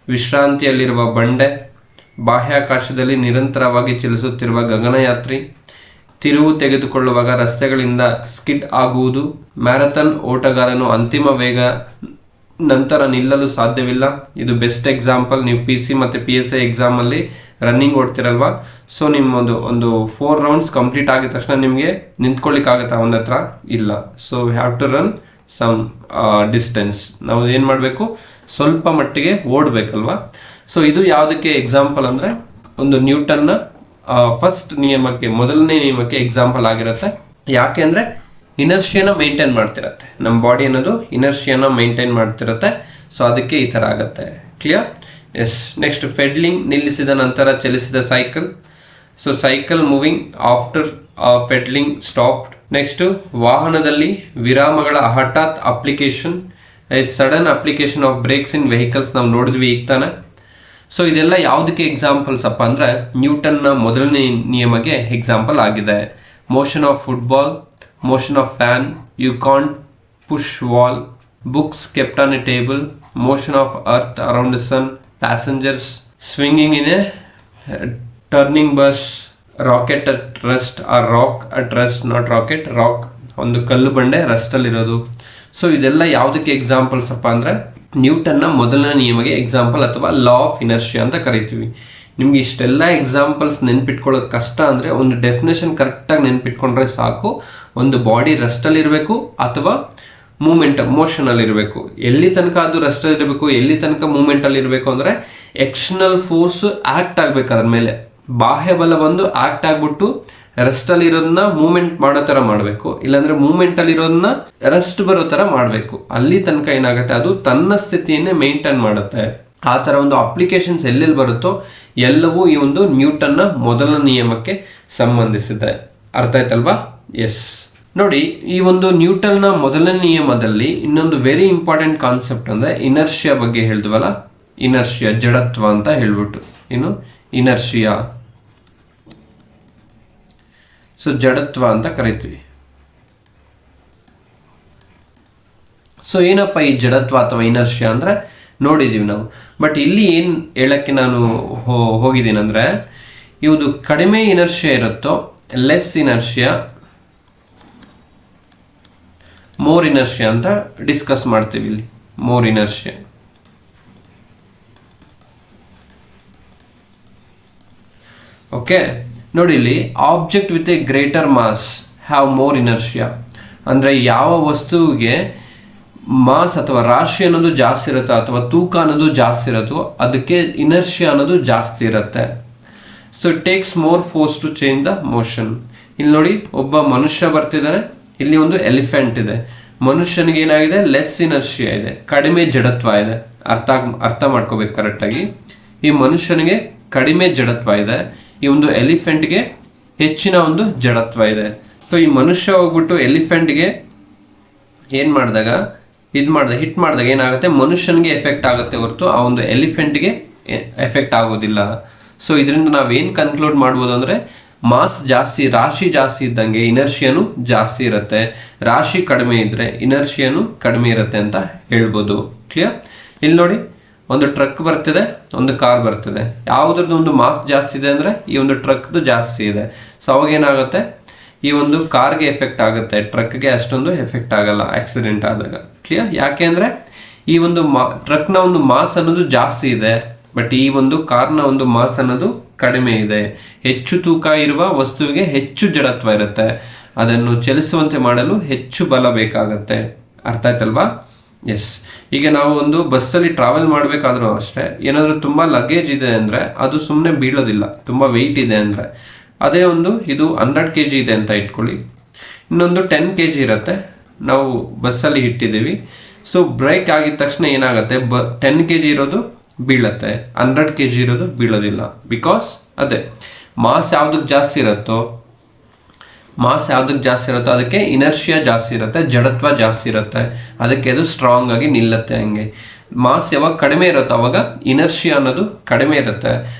ವಿಶ್ರಾಂತಿಯಲ್ಲಿರುವ ಬಂಡೆ, ಬಾಹ್ಯಾಕಾಶದಲ್ಲಿ ನಿರಂತರವಾಗಿ ಚಲಿಸುತ್ತಿರುವ ಗಗನಯಾತ್ರಿ, ತಿರುವು ತೆಗೆದುಕೊಳ್ಳುವಾಗ ರಸ್ತೆಗಳಿಂದ ಸ್ಕಿಡ್ ಆಗುವುದು, ಮ್ಯಾರಥಾನ್ ಓಟಗಾರನು ಅಂತಿಮ ವೇಗ ನಂತರ ನಿಲ್ಲಲು ಸಾಧ್ಯವಿಲ್ಲ. ಇದು ಬೆಸ್ಟ್ ಎಕ್ಸಾಂಪಲ್. ನೀವು PC ಮತ್ತು PSI ಎಕ್ಸಾಮಲ್ಲಿ ರನ್ನಿಂಗ್ ಓಡ್ತಿರಲ್ವಾ, ಸೊ ಒಂದು 4 ರೌಂಡ್ಸ್ ಕಂಪ್ಲೀಟ್ ಆಗಿದ ತಕ್ಷಣ ನಿಮಗೆ ನಿಂತ್ಕೊಳ್ಳಿಕ್ಕಾಗತ್ತಾ ಒಂದು ಹತ್ರ? ಇಲ್ಲ. So have to run some distance. ನಾವು ಏನು ಮಾಡಬೇಕು, ಸ್ವಲ್ಪ ಮಟ್ಟಿಗೆ ಓಡಬೇಕಲ್ವಾ. ಸೊ ಇದು ಯಾವುದಕ್ಕೆ ಎಕ್ಸಾಂಪಲ್ ಅಂದರೆ, ಒಂದು ನ್ಯೂಟನ್ನ ಫಸ್ಟ್ ನಿಯಮಕ್ಕೆ, ಮೊದಲನೇ ನಿಯಮಕ್ಕೆ ಎಕ್ಸಾಂಪಲ್ ಆಗಿರುತ್ತೆ. ಯಾಕೆ ಅಂದರೆ ಇನರ್ಷಿಯನ ಮೇಂಟೈನ್ ಮಾಡ್ತಿರತ್ತೆ, ನಮ್ಮ ಬಾಡಿ ಅನ್ನೋದು ಇನರ್ಷಿಯನ ಮೇಂಟೈನ್ ಮಾಡ್ತಿರತ್ತೆ. ಸೊ ಅದಕ್ಕೆ ಈ ಥರ ಆಗುತ್ತೆ. ಕ್ಲಿಯರ್? ಎಸ್. ನೆಕ್ಸ್ಟ್ ಫೆಡ್ಲಿಂಗ್, ನಿಲ್ಲಿಸಿದ ನಂತರ ಚಲಿಸಿದ cycle. So cycle moving after pedalling stopped. Next ವಾಹನದಲ್ಲಿ ವಿರಾಮಗಳ ಹಠಾತ್ application, sudden application of brakes in vehicles ನಾವು ನೋಡಿದ್ವಿ ಈಗ ತಾನೆ. ಸೊ ಇದೆಲ್ಲ ಯಾವುದಕ್ಕೆ ಎಕ್ಸಾಂಪಲ್ಸ್ ಅಪ್ಪ ಅಂದರೆ ನ್ಯೂಟನ್ನ ಮೊದಲನೇ ನಿಯಮಗೆ ಎಕ್ಸಾಂಪಲ್ ಆಗಿದೆ. Motion of football, motion of fan, you can't push wall, books kept on a table, motion of earth around the sun, passengers swinging in a turning bus, rocket at rest or rock at rest, not rocket, rock, ಒಂದು ಕಲ್ಲು ಬಂಡೆ ರೆಸ್ಟಲ್ಲಿ ಇರೋದು. ಸೊ ಇದೆಲ್ಲ ಯಾವುದಕ್ಕೆ ಎಕ್ಸಾಂಪಲ್ಸ್ ಅಪ್ಪ ಅಂದರೆ ನ್ಯೂಟನ್ನ ಮೊದಲನೇ ನಿಯಮಗೆ ಎಕ್ಸಾಂಪಲ್ ಅಥವಾ ಲಾ ಆಫ್ ಇನರ್ಷಿಯಾ ಅಂತ ಕರಿತೀವಿ. ನಿಮ್ಗೆ ಇಷ್ಟೆಲ್ಲ ಎಕ್ಸಾಂಪಲ್ಸ್ ನೆನ್ಪಿಟ್ಕೊಳ್ಳೋದು ಕಷ್ಟ ಅಂದರೆ ಒಂದು ಡೆಫಿನೇಷನ್ ಕರೆಕ್ಟಾಗಿ ನೆನ್ಪಿಟ್ಕೊಂಡ್ರೆ ಸಾಕು. ಒಂದು ಬಾಡಿ ರೆಸ್ಟಲ್ಲಿರಬೇಕು ಅಥವಾ ಮೋಷನಲ್ಲಿರಬೇಕು. ಎಲ್ಲಿ ತನಕ ಅದು ರೆಸ್ಟಲ್ಲಿರಬೇಕು, ಎಲ್ಲಿ ತನಕ ಮೂಮೆಂಟಲ್ಲಿರಬೇಕು ಅಂದರೆ ಎಕ್ಸ್ಟರ್ನಲ್ ಫೋರ್ಸು ಆ್ಯಕ್ಟ್ ಆಗಬೇಕು ಅದ್ರ ಮೇಲೆ. ಬಾಹ್ಯ ಬಲ ಬಂದು ಆ್ಯಕ್ಟ್ ಆಗಿಬಿಟ್ಟು ರೆಸ್ಟಲ್ಲಿರೋದನ್ನ ಮೂಮೆಂಟ್ ಮಾಡೋ ಥರ ಮಾಡಬೇಕು, ಇಲ್ಲಾಂದರೆ ಮೂಮೆಂಟಲ್ಲಿರೋದನ್ನ ರೆಸ್ಟ್ ಬರೋ ಥರ ಮಾಡಬೇಕು. ಅಲ್ಲಿ ತನಕ ಏನಾಗುತ್ತೆ, ಅದು ತನ್ನ ಸ್ಥಿತಿಯನ್ನೇ ಮೇಂಟೈನ್ ಮಾಡುತ್ತೆ. ಆ ಥರ ಒಂದು ಅಪ್ಲಿಕೇಶನ್ಸ್ ಎಲ್ಲೆಲ್ಲಿ ಬರುತ್ತೋ ಎಲ್ಲವೂ ಈ ಒಂದು ನ್ಯೂಟನ್ನ ಮೊದಲ ನಿಯಮಕ್ಕೆ ಸಂಬಂಧಿಸಿದೆ. ಅರ್ಥ ಆಯ್ತಲ್ವಾ? ಎಸ್. ನೋಡಿ, ಈ ಒಂದು ನ್ಯೂಟನ್ನ ಮೊದಲನೇ ನಿಯಮದಲ್ಲಿ ಇನ್ನೊಂದು ವೆರಿ ಇಂಪಾರ್ಟೆಂಟ್ ಕಾನ್ಸೆಪ್ಟ್ ಅಂದರೆ ಇನರ್ಷಿಯಾ ಬಗ್ಗೆ ಹೇಳಿದ್ವಲ್ಲ, ಇನರ್ಷಿಯಾ ಜಡತ್ವ ಅಂತ ಹೇಳ್ಬಿಟ್ಟು, ಇನ್ನು ಇನರ್ಷಿಯಾ, ಸೊ ಜಡತ್ವ ಅಂತ ಕರಿತೀವಿ. ಸೊ ಏನಪ್ಪ ಈ ಜಡತ್ವ ಅಥವಾ ಇನರ್ಷಿಯಾ ಅಂದರೆ ನೋಡಿದ್ದೀವಿ ನಾವು. ಬಟ್ ಇಲ್ಲಿ ಏನು ಹೇಳಕ್ಕೆ ನಾನು ಹೋಗಿದ್ದೀನಿ ಅಂದರೆ, ಇವುದು ಕಡಿಮೆ ಇನರ್ಷಿಯಾ ಇರುತ್ತೋ, ಲೆಸ್ ಇನರ್ಷಿಯಾ, ಮೋರ್ ಇನರ್ಷಿಯಾ ಅಂತ ಡಿಸ್ಕಸ್ ಮಾಡ್ತೀವಿ ಇಲ್ಲಿ. More inertia, okay. ನೋಡಿ ಇಲ್ಲಿ, object with a greater mass have more inertia ಅಂದರೆ ಯಾವ ವಸ್ತುವಿಗೆ ಮಾಸ್ ಅಥವಾ ರಾಶಿ ಅನ್ನೋದು ಜಾಸ್ತಿ ಇರುತ್ತೆ ಅಥವಾ ತೂಕ ಅನ್ನೋದು ಜಾಸ್ತಿ ಇರುತ್ತೋ ಅದಕ್ಕೆ ಇನರ್ಷಿಯಾ ಅನ್ನೋದು ಜಾಸ್ತಿ ಇರುತ್ತೆ. So it takes more force to change the motion. ಇಲ್ಲಿ ನೋಡಿ, ಒಬ್ಬ ಮನುಷ್ಯ ಬರ್ತಿದ್ದಾನೆ, ಇಲ್ಲಿ ಒಂದು ಎಲಿಫೆಂಟ್ ಇದೆ. ಮನುಷ್ಯನಿಗೆ ಏನಾಗಿದೆ, ಲೆಸ್ ಇನರ್ಷಿಯಾ ಇದೆ, ಕಡಿಮೆ ಜಡತ್ವ ಇದೆ. ಅರ್ಥ ಮಾಡ್ಕೋಬೇಕು ಕರೆಕ್ಟಾಗಿ. ಈ ಮನುಷ್ಯನಿಗೆ ಕಡಿಮೆ ಜಡತ್ವ ಇದೆ, ಈ ಒಂದು ಎಲಿಫೆಂಟ್ಗೆ ಹೆಚ್ಚಿನ ಒಂದು ಜಡತ್ವ ಇದೆ. ಸೊ ಈ ಮನುಷ್ಯ ಹೋಗ್ಬಿಟ್ಟು ಎಲಿಫೆಂಟ್ಗೆ ಏನು ಮಾಡಿದಾಗ ಹಿಟ್ ಮಾಡಿದಾಗ ಏನಾಗುತ್ತೆ, ಮನುಷ್ಯನಿಗೆ ಎಫೆಕ್ಟ್ ಆಗುತ್ತೆ ಹೊರತು ಆ ಒಂದು ಎಲಿಫೆಂಟ್ಗೆ ಎಫೆಕ್ಟ್ ಆಗೋದಿಲ್ಲ. ಸೊ ಇದರಿಂದ ನಾವೇನು ಕನ್ಕ್ಲೂಡ್ ಮಾಡ್ಬೋದು ಅಂದರೆ, ಮಾಸ್ ಜಾಸ್ತಿ, ರಾಶಿ ಜಾಸ್ತಿ ಇದ್ದಂಗೆ ಇನರ್ಷಿಯಾನು ಜಾಸ್ತಿ ಇರುತ್ತೆ, ರಾಶಿ ಕಡಿಮೆ ಇದ್ದರೆ ಇನರ್ಷಿಯಾನು ಕಡಿಮೆ ಇರುತ್ತೆ ಅಂತ ಹೇಳ್ಬೋದು. ಕ್ಲಿಯರ್? ಇಲ್ಲಿ ನೋಡಿ, ಒಂದು ಟ್ರಕ್ ಬರ್ತಿದೆ, ಒಂದು ಕಾರ್ ಬರ್ತಿದೆ. ಯಾವುದ್ರದ್ದು ಒಂದು ಮಾಸ್ ಜಾಸ್ತಿ ಇದೆ ಅಂದರೆ ಈ ಒಂದು ಟ್ರಕ್ದು ಜಾಸ್ತಿ ಇದೆ. ಸೊ ಅವಾಗ ಏನಾಗುತ್ತೆ, ಈ ಒಂದು ಕಾರ್ಗೆ ಎಫೆಕ್ಟ್ ಆಗುತ್ತೆ, ಟ್ರಕ್ಗೆ ಅಷ್ಟೊಂದು ಎಫೆಕ್ಟ್ ಆಗಲ್ಲ ಆಕ್ಸಿಡೆಂಟ್ ಆದಾಗ. ಕ್ಲಿಯರ್? ಯಾಕೆ ಅಂದರೆ ಈ ಒಂದು ಟ್ರಕ್ನ ಒಂದು ಮಾಸ್ ಅನ್ನೋದು ಜಾಸ್ತಿ ಇದೆ, ಬಟ್ ಈ ಒಂದು ಕಾರ್ನ ಒಂದು ಮಾಸ್ ಅನ್ನೋದು ಕಡಿಮೆ ಇದೆ. ಹೆಚ್ಚು ತೂಕ ಇರುವ ವಸ್ತುವಿಗೆ ಹೆಚ್ಚು ಜಡತ್ವ ಇರುತ್ತೆ, ಅದನ್ನು ಚಲಿಸುವಂತೆ ಮಾಡಲು ಹೆಚ್ಚು ಬಲ ಬೇಕಾಗತ್ತೆ. ಅರ್ಥ ಆಯ್ತಲ್ವಾ? ಎಸ್. ಈಗ ನಾವು ಒಂದು ಬಸ್ಸಲ್ಲಿ ಟ್ರಾವೆಲ್ ಮಾಡಬೇಕಾದ್ರೂ ಅಷ್ಟೇ, ಏನಾದರೂ ತುಂಬ ಲಗೇಜ್ ಇದೆ ಅಂದರೆ ಅದು ಸುಮ್ಮನೆ ಬೀಳೋದಿಲ್ಲ, ತುಂಬ ವೆಯ್ಟ್ ಇದೆ ಅಂದರೆ. ಅದೇ ಒಂದು ಇದು 100 kg ಇದೆ ಅಂತ ಇಟ್ಕೊಳ್ಳಿ, ಇನ್ನೊಂದು 10 kg ಇರುತ್ತೆ, ನಾವು ಬಸ್ಸಲ್ಲಿ ಇಟ್ಟಿದ್ದೀವಿ. ಸೊ ಬ್ರೇಕ್ ಆಗಿದ ತಕ್ಷಣ ಏನಾಗುತ್ತೆ, 10 kg ಇರೋದು ಬೀಳತ್ತೆ, 100 kg ಇರೋದು ಬೀಳೋದಿಲ್ಲ. ಬಿಕಾಸ್ ಅದೇ ಮಾಸ್ ಯಾವುದಕ್ಕೆ ಜಾಸ್ತಿ ಇರುತ್ತೋ ಅದಕ್ಕೆ ಇನರ್ಷಿಯಾ ಜಾಸ್ತಿ ಇರುತ್ತೆ, ಜಡತ್ವ ಜಾಸ್ತಿ ಇರುತ್ತೆ, ಅದಕ್ಕೆ ಅದು ಸ್ಟ್ರಾಂಗ್ ಆಗಿ ನಿಲ್ಲತ್ತೆ. ಹಂಗೆ ಮಾಸ್ ಯಾವಾಗ ಕಡಿಮೆ ಇರುತ್ತೋ ಅವಾಗ ಇನರ್ಷಿಯಾ ಅನ್ನೋದು ಕಡಿಮೆ ಇರುತ್ತೆ,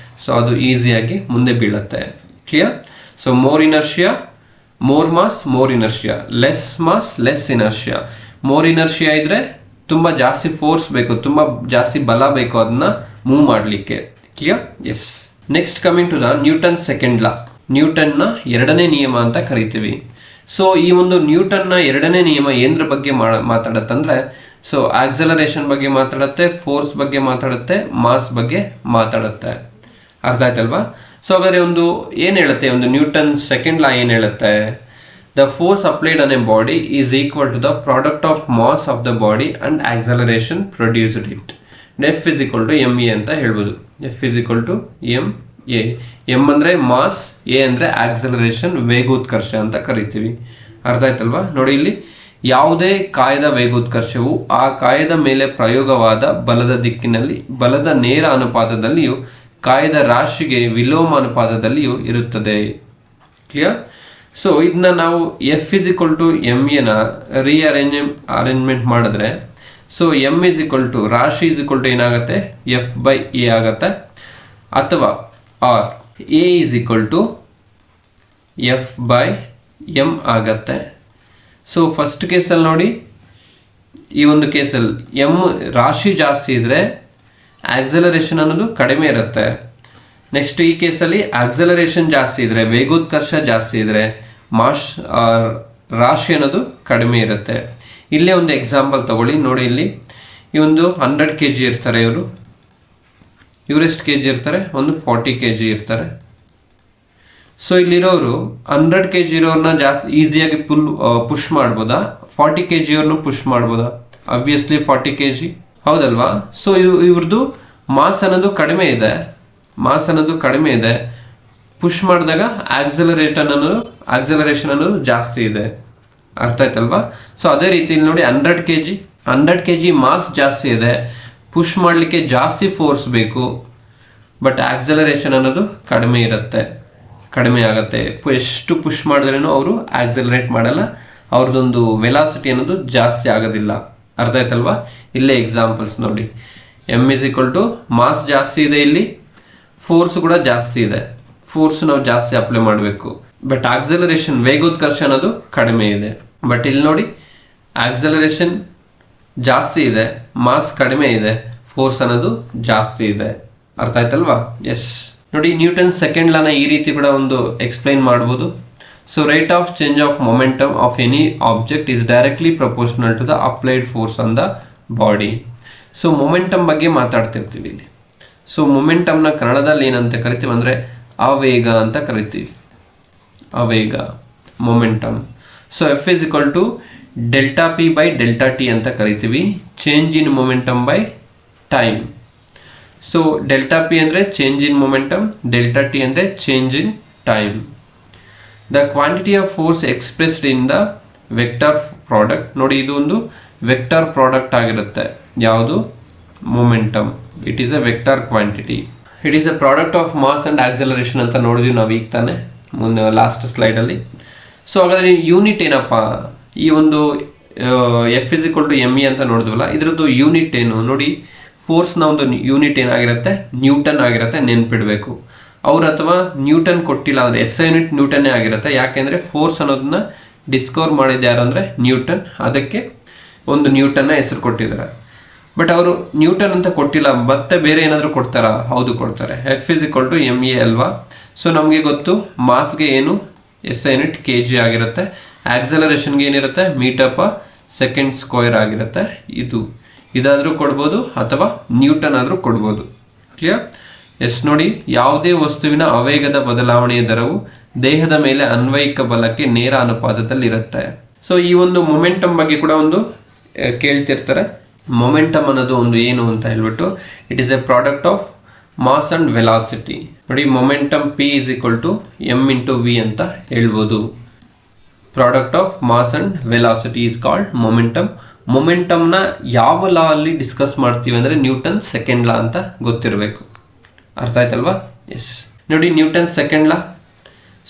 ಸೊ ಅದು ಈಸಿಯಾಗಿ ಮುಂದೆ ಬೀಳುತ್ತೆ. Clear? So more inertia, more mass, more inertia. Less mass, less inertia. More inertia ಇದ್ರೆ ತುಂಬ ಜಾಸ್ತಿ ಫೋರ್ಸ್ ಬೇಕು, ತುಂಬ ಜಾಸ್ತಿ ಬಲ ಬೇಕು ಅದನ್ನ ಮೂವ್ ಮಾಡಲಿಕ್ಕೆ. Clear? Yes. Next coming to the Newton second law, ನ್ಯೂಟನ್ನ ಎರಡನೇ ನಿಯಮ ಅಂತ ಕರಿತೀವಿ. ಸೊ ಈ ಒಂದು ನ್ಯೂಟನ್ನ ಎರಡನೇ ನಿಯಮ ಏನರ ಬಗ್ಗೆ ಮಾತಾಡತ್ತಂದ್ರೆ, ಸೊ ಆಕ್ಸಲರೇಷನ್ ಬಗ್ಗೆ ಮಾತಾಡುತ್ತೆ, ಫೋರ್ಸ್ ಬಗ್ಗೆ ಮಾತಾಡುತ್ತೆ, ಮಾಸ್ ಬಗ್ಗೆ ಮಾತಾಡುತ್ತೆ. ಅರ್ಥ ಆಯ್ತಲ್ವಾ? ಸೊ ಹಾಗಾದರೆ ಒಂದು ಏನು ಹೇಳುತ್ತೆ, ಒಂದು ನ್ಯೂಟನ್ ಸೆಕೆಂಡ್ ಲಾ ಏನು ಹೇಳುತ್ತೆ, the force applied on a body is equal to the product of mass of the body and acceleration produced it. F is equal to M A ಅಂತ ಹೇಳ್ಬೋದು. F is equal to M A. M ಅಂದರೆ ಮಾಸ್, ಎ ಅಂದರೆ ಆಕ್ಸಲರೇಷನ್, ವೇಗೋತ್ಕರ್ಷ ಅಂತ ಕರಿತೀವಿ. ಅರ್ಥ ಆಯ್ತಲ್ವಾ? ನೋಡಿ, ಇಲ್ಲಿ ಯಾವುದೇ ಕಾಯದ ವೇಗೋತ್ಕರ್ಷವು ಆ ಕಾಯದ ಮೇಲೆ ಪ್ರಯೋಗವಾದ ಬಲದ ದಿಕ್ಕಿನಲ್ಲಿ ಬಲದ ನೇರ ಅನುಪಾತದಲ್ಲಿಯೂ ಕಾಯದ ರಾಶಿಗೆ ವಿಲೋಮ ಅನುಪಾತದಲ್ಲಿಯೂ ಇರುತ್ತದೆ. ಕ್ಲಿಯರ್? ಸೊ ಇದನ್ನ ನಾವು F is equal to M ಎನ ಅರೇಂಜ್ಮೆಂಟ್ ಮಾಡಿದ್ರೆ, so M is equal to ರಾಶಿ ಇಸ್ ಈಕ್ವಲ್ ಟು ಏನಾಗುತ್ತೆ, ಎಫ್ ಬೈ ಎ ಆಗುತ್ತೆ, ಅಥವಾ or A is equal to F by M ಆಗತ್ತೆ. ಸೊ ಫಸ್ಟ್ ಕೇಸಲ್ಲಿ ನೋಡಿ, ಈ ಒಂದು ಕೇಸಲ್ಲಿ ಎಮ್ ರಾಶಿ ಜಾಸ್ತಿ ಇದ್ದರೆ ಆಕ್ಸಲರೇಷನ್ ಅನ್ನೋದು ಕಡಿಮೆ ಇರುತ್ತೆ. ನೆಕ್ಸ್ಟ್ ಈ ಕೇಸಲ್ಲಿ ಆಕ್ಸಲರೇಷನ್ ಜಾಸ್ತಿ ಇದ್ದರೆ, ವೇಗೋತ್ಕರ್ಷ ಜಾಸ್ತಿ ಇದ್ದರೆ, ರಾಶಿ ಅನ್ನೋದು ಕಡಿಮೆ ಇರುತ್ತೆ. ಇಲ್ಲೇ ಒಂದು ಎಕ್ಸಾಂಪಲ್ ತಗೊಳ್ಳಿ. ನೋಡಿ, ಇಲ್ಲಿ ಈ ಒಂದು 100 kg ಇರ್ತಾರೆ ಇವರೆಷ್ಟು kg ಇರ್ತಾರೆ, ಒಂದು 40 kg ಇರ್ತಾರೆ. ಸೊ ಇಲ್ಲಿರೋರು 100 kg ಇರೋರನ್ನ ಜಾಸ್ತಿ ಈಸಿಯಾಗಿ ಪುಷ್ ಮಾಡ್ಬೋದಾ, 40 kg ಅವ್ರನ್ನ ಪುಷ್ ಮಾಡ್ಬೋದಾ? ಆಬ್ವಿಯಸ್ಲಿ 40 kg, ಹೌದಲ್ವಾ? ಸೊ ಇವ್ರದ್ದು ಮಾಸ್ ಅನ್ನೋದು ಕಡಿಮೆ ಇದೆ, ಪುಷ್ ಮಾಡಿದಾಗ ಆಕ್ಸಲರೇಷನ್ ಅನ್ನೋದು ಜಾಸ್ತಿ ಇದೆ. ಅರ್ಥ ಆಯ್ತಲ್ವಾ? ಸೊ ಅದೇ ರೀತಿ ಇಲ್ಲಿ ನೋಡಿ, 100 kg ಮಾಸ್ ಜಾಸ್ತಿ ಇದೆ, ಪುಷ್ ಮಾಡಲಿಕ್ಕೆ ಜಾಸ್ತಿ ಫೋರ್ಸ್ ಬೇಕು, ಬಟ್ ಆಕ್ಸಲರೇಷನ್ ಅನ್ನೋದು ಕಡಿಮೆ ಆಗುತ್ತೆ. ಎಷ್ಟು ಪುಷ್ ಮಾಡಿದ್ರೂ ಅವರು ಆಕ್ಸಲರೇಟ್ ಮಾಡಲ್ಲ, ಅವ್ರದ್ದೊಂದು ವೆಲಾಸಿಟಿ ಅನ್ನೋದು ಜಾಸ್ತಿ ಆಗೋದಿಲ್ಲ. ಅರ್ಥ ಆಯ್ತಲ್ವಾ? ಇಲ್ಲೇ ಎಕ್ಸಾಂಪಲ್ಸ್ ನೋಡಿ, M is equal to mass ಜಾಸ್ತಿ ಇದೆ, ಇಲ್ಲಿ ಫೋರ್ಸ್ ಕೂಡ ಜಾಸ್ತಿ ಇದೆ, ಫೋರ್ಸ್ ನಾವು ಜಾಸ್ತಿ ಅಪ್ಲೈ ಮಾಡಬೇಕು. ಬಟ್ ಆಕ್ಸಲರೇಷನ್ ವೇಗೋತ್ಕರ್ಷ ಅನ್ನೋದು ಕಡಿಮೆ ಇದೆ. ಬಟ್ ಇಲ್ಲಿ ನೋಡಿ ಆಕ್ಸಲರೇಷನ್ ಜಾಸ್ತಿ ಇದೆ, ಮಾಸ್ ಕಡಿಮೆ ಇದೆ, ಫೋರ್ಸ್ ಅನ್ನೋದು ಜಾಸ್ತಿ ಇದೆ. ಅರ್ಥ ಆಯ್ತಲ್ವಾ? ಎಸ್. ನೋಡಿ ನ್ಯೂಟನ್ ಸೆಕೆಂಡ್ ಲಾನ ಈ ರೀತಿ ಕೂಡ ಒಂದು ಎಕ್ಸ್ಪ್ಲೈನ್ ಮಾಡ್ಬೋದು. So rate of change of momentum of any object is directly proportional to the applied force on the body. So momentum ಬಗ್ಗೆ ಮಾತಾಡ್ತಿರ್ತೀವಿ ಇಲ್ಲಿ. ಸೊ ಮೊಮೆಂಟಮ್ನ ಕನ್ನಡದಲ್ಲಿ ಏನಂತ ಕರಿತೀವಿ ಅಂದರೆ ಆವೇಗ ಅಂತ ಕರಿತೀವಿ. ಆವೇಗ, momentum. So F is equal to delta P by delta T ಅಂತ ಕರಿತೀವಿ. Change in momentum by time. So delta P ಅಂದರೆ change in momentum, delta T ಅಂದರೆ change in time. The quantity of force expressed in the vector product. ನೋಡಿ ಇದು ಒಂದು ವೆಕ್ಟರ್ ಪ್ರಾಡಕ್ಟ್ ಆಗಿರುತ್ತೆ. ಯಾವುದು? Momentum. It is a vector quantity. It is a product of mass and acceleration ಅಂತ ನೋಡಿದ್ವಿ ನಾವು ಈಗ ತಾನೆ ಮುಂದೆ ಲಾಸ್ಟ್ ಸ್ಲೈಡಲ್ಲಿ. ಸೊ ಹಾಗಾದರೆ ಯೂನಿಟ್ ಏನಪ್ಪ? ಈ ಒಂದು F is equal to M E ಅಂತ ನೋಡಿದ್ವಲ್ಲ, ಇದರದ್ದು ಯೂನಿಟ್ ಏನು ನೋಡಿ. ಫೋರ್ಸ್ನ ಒಂದು ಯೂನಿಟ್ ಏನಾಗಿರುತ್ತೆ? ನ್ಯೂಟನ್ ಆಗಿರುತ್ತೆ, ನೆನ್ಪಿಡಬೇಕು. ಅವ್ರು ಅಥವಾ ನ್ಯೂಟನ್ ಕೊಟ್ಟಿಲ್ಲ ಅಂದರೆ ಎಸ್ ಐ ಯೂನಿಟ್ ನ್ಯೂಟನ್ನೇ ಆಗಿರುತ್ತೆ. ಯಾಕೆಂದರೆ ಫೋರ್ಸ್ ಅನ್ನೋದನ್ನ ಡಿಸ್ಕವರ್ ಮಾಡಿದ್ದು ಯಾರು ಅಂದರೆ ನ್ಯೂಟನ್. ಅದಕ್ಕೆ ಒಂದು ನ್ಯೂಟನ್ನ ಹೆಸರು ಕೊಟ್ಟಿದ್ದಾರೆ. ಬಟ್ ಅವರು ನ್ಯೂಟನ್ ಅಂತ ಕೊಟ್ಟಿಲ್ಲ, ಮತ್ತೆ ಬೇರೆ ಏನಾದರೂ ಕೊಡ್ತಾರಾ? ಹೌದು ಕೊಡ್ತಾರೆ. F is equal to M A ಅಲ್ವಾ. ಸೊ ನಮಗೆ ಗೊತ್ತು ಮಾಸ್ಗೆ ಏನು S I unit K G ಆಗಿರುತ್ತೆ, ಆಕ್ಸಲರೇಷನ್ಗೆ ಏನಿರುತ್ತೆ ಮೀಟರ್ ಪರ್ ಸೆಕೆಂಡ್ ಸ್ಕ್ವೇರ್ ಆಗಿರುತ್ತೆ. ಇದಾದರೂ ಕೊಡ್ಬೋದು ಅಥವಾ ನ್ಯೂಟನ್ ಆದರೂ ಕೊಡ್ಬೋದು. ಕ್ಲಿಯರ್? ಎಸ್. ನೋಡಿ, ಯಾವುದೇ ವಸ್ತುವಿನ ಆವೇಗದ ಬದಲಾವಣೆಯ ದರವು ದೇಹದ ಮೇಲೆ ಅನ್ವಯಿಕ ಬಲಕ್ಕೆ ನೇರ ಅನುಪಾತದಲ್ಲಿರುತ್ತೆ. ಸೊ ಈ ಒಂದು ಮೊಮೆಂಟಮ್ ಬಗ್ಗೆ ಕೂಡ ಒಂದು ಕೇಳ್ತಿರ್ತಾರೆ. ಮೊಮೆಂಟಮ್ ಅನ್ನೋದು ಒಂದು ಏನು ಅಂತ ಹೇಳ್ಬಿಟ್ಟು, it is a product of mass and velocity. ನೋಡಿ momentum P is equal to M into V ಅಂತ ಹೇಳ್ಬೋದು. Product of mass and velocity is called momentum. ಮೊಮೆಂಟಮ್ನ ಯಾವ ಲಾ ಅಲ್ಲಿ ಡಿಸ್ಕಸ್ ಮಾಡ್ತೀವಿ ಅಂದರೆ ನ್ಯೂಟನ್ ಸೆಕೆಂಡ್ ಲಾ ಅಂತ ಗೊತ್ತಿರಬೇಕು. ಅರ್ಥ ಆಯ್ತಲ್ವಾ? ಎಸ್. ನೋಡಿ ನ್ಯೂಟನ್ ಸೆಕೆಂಡ್ ಲಾ.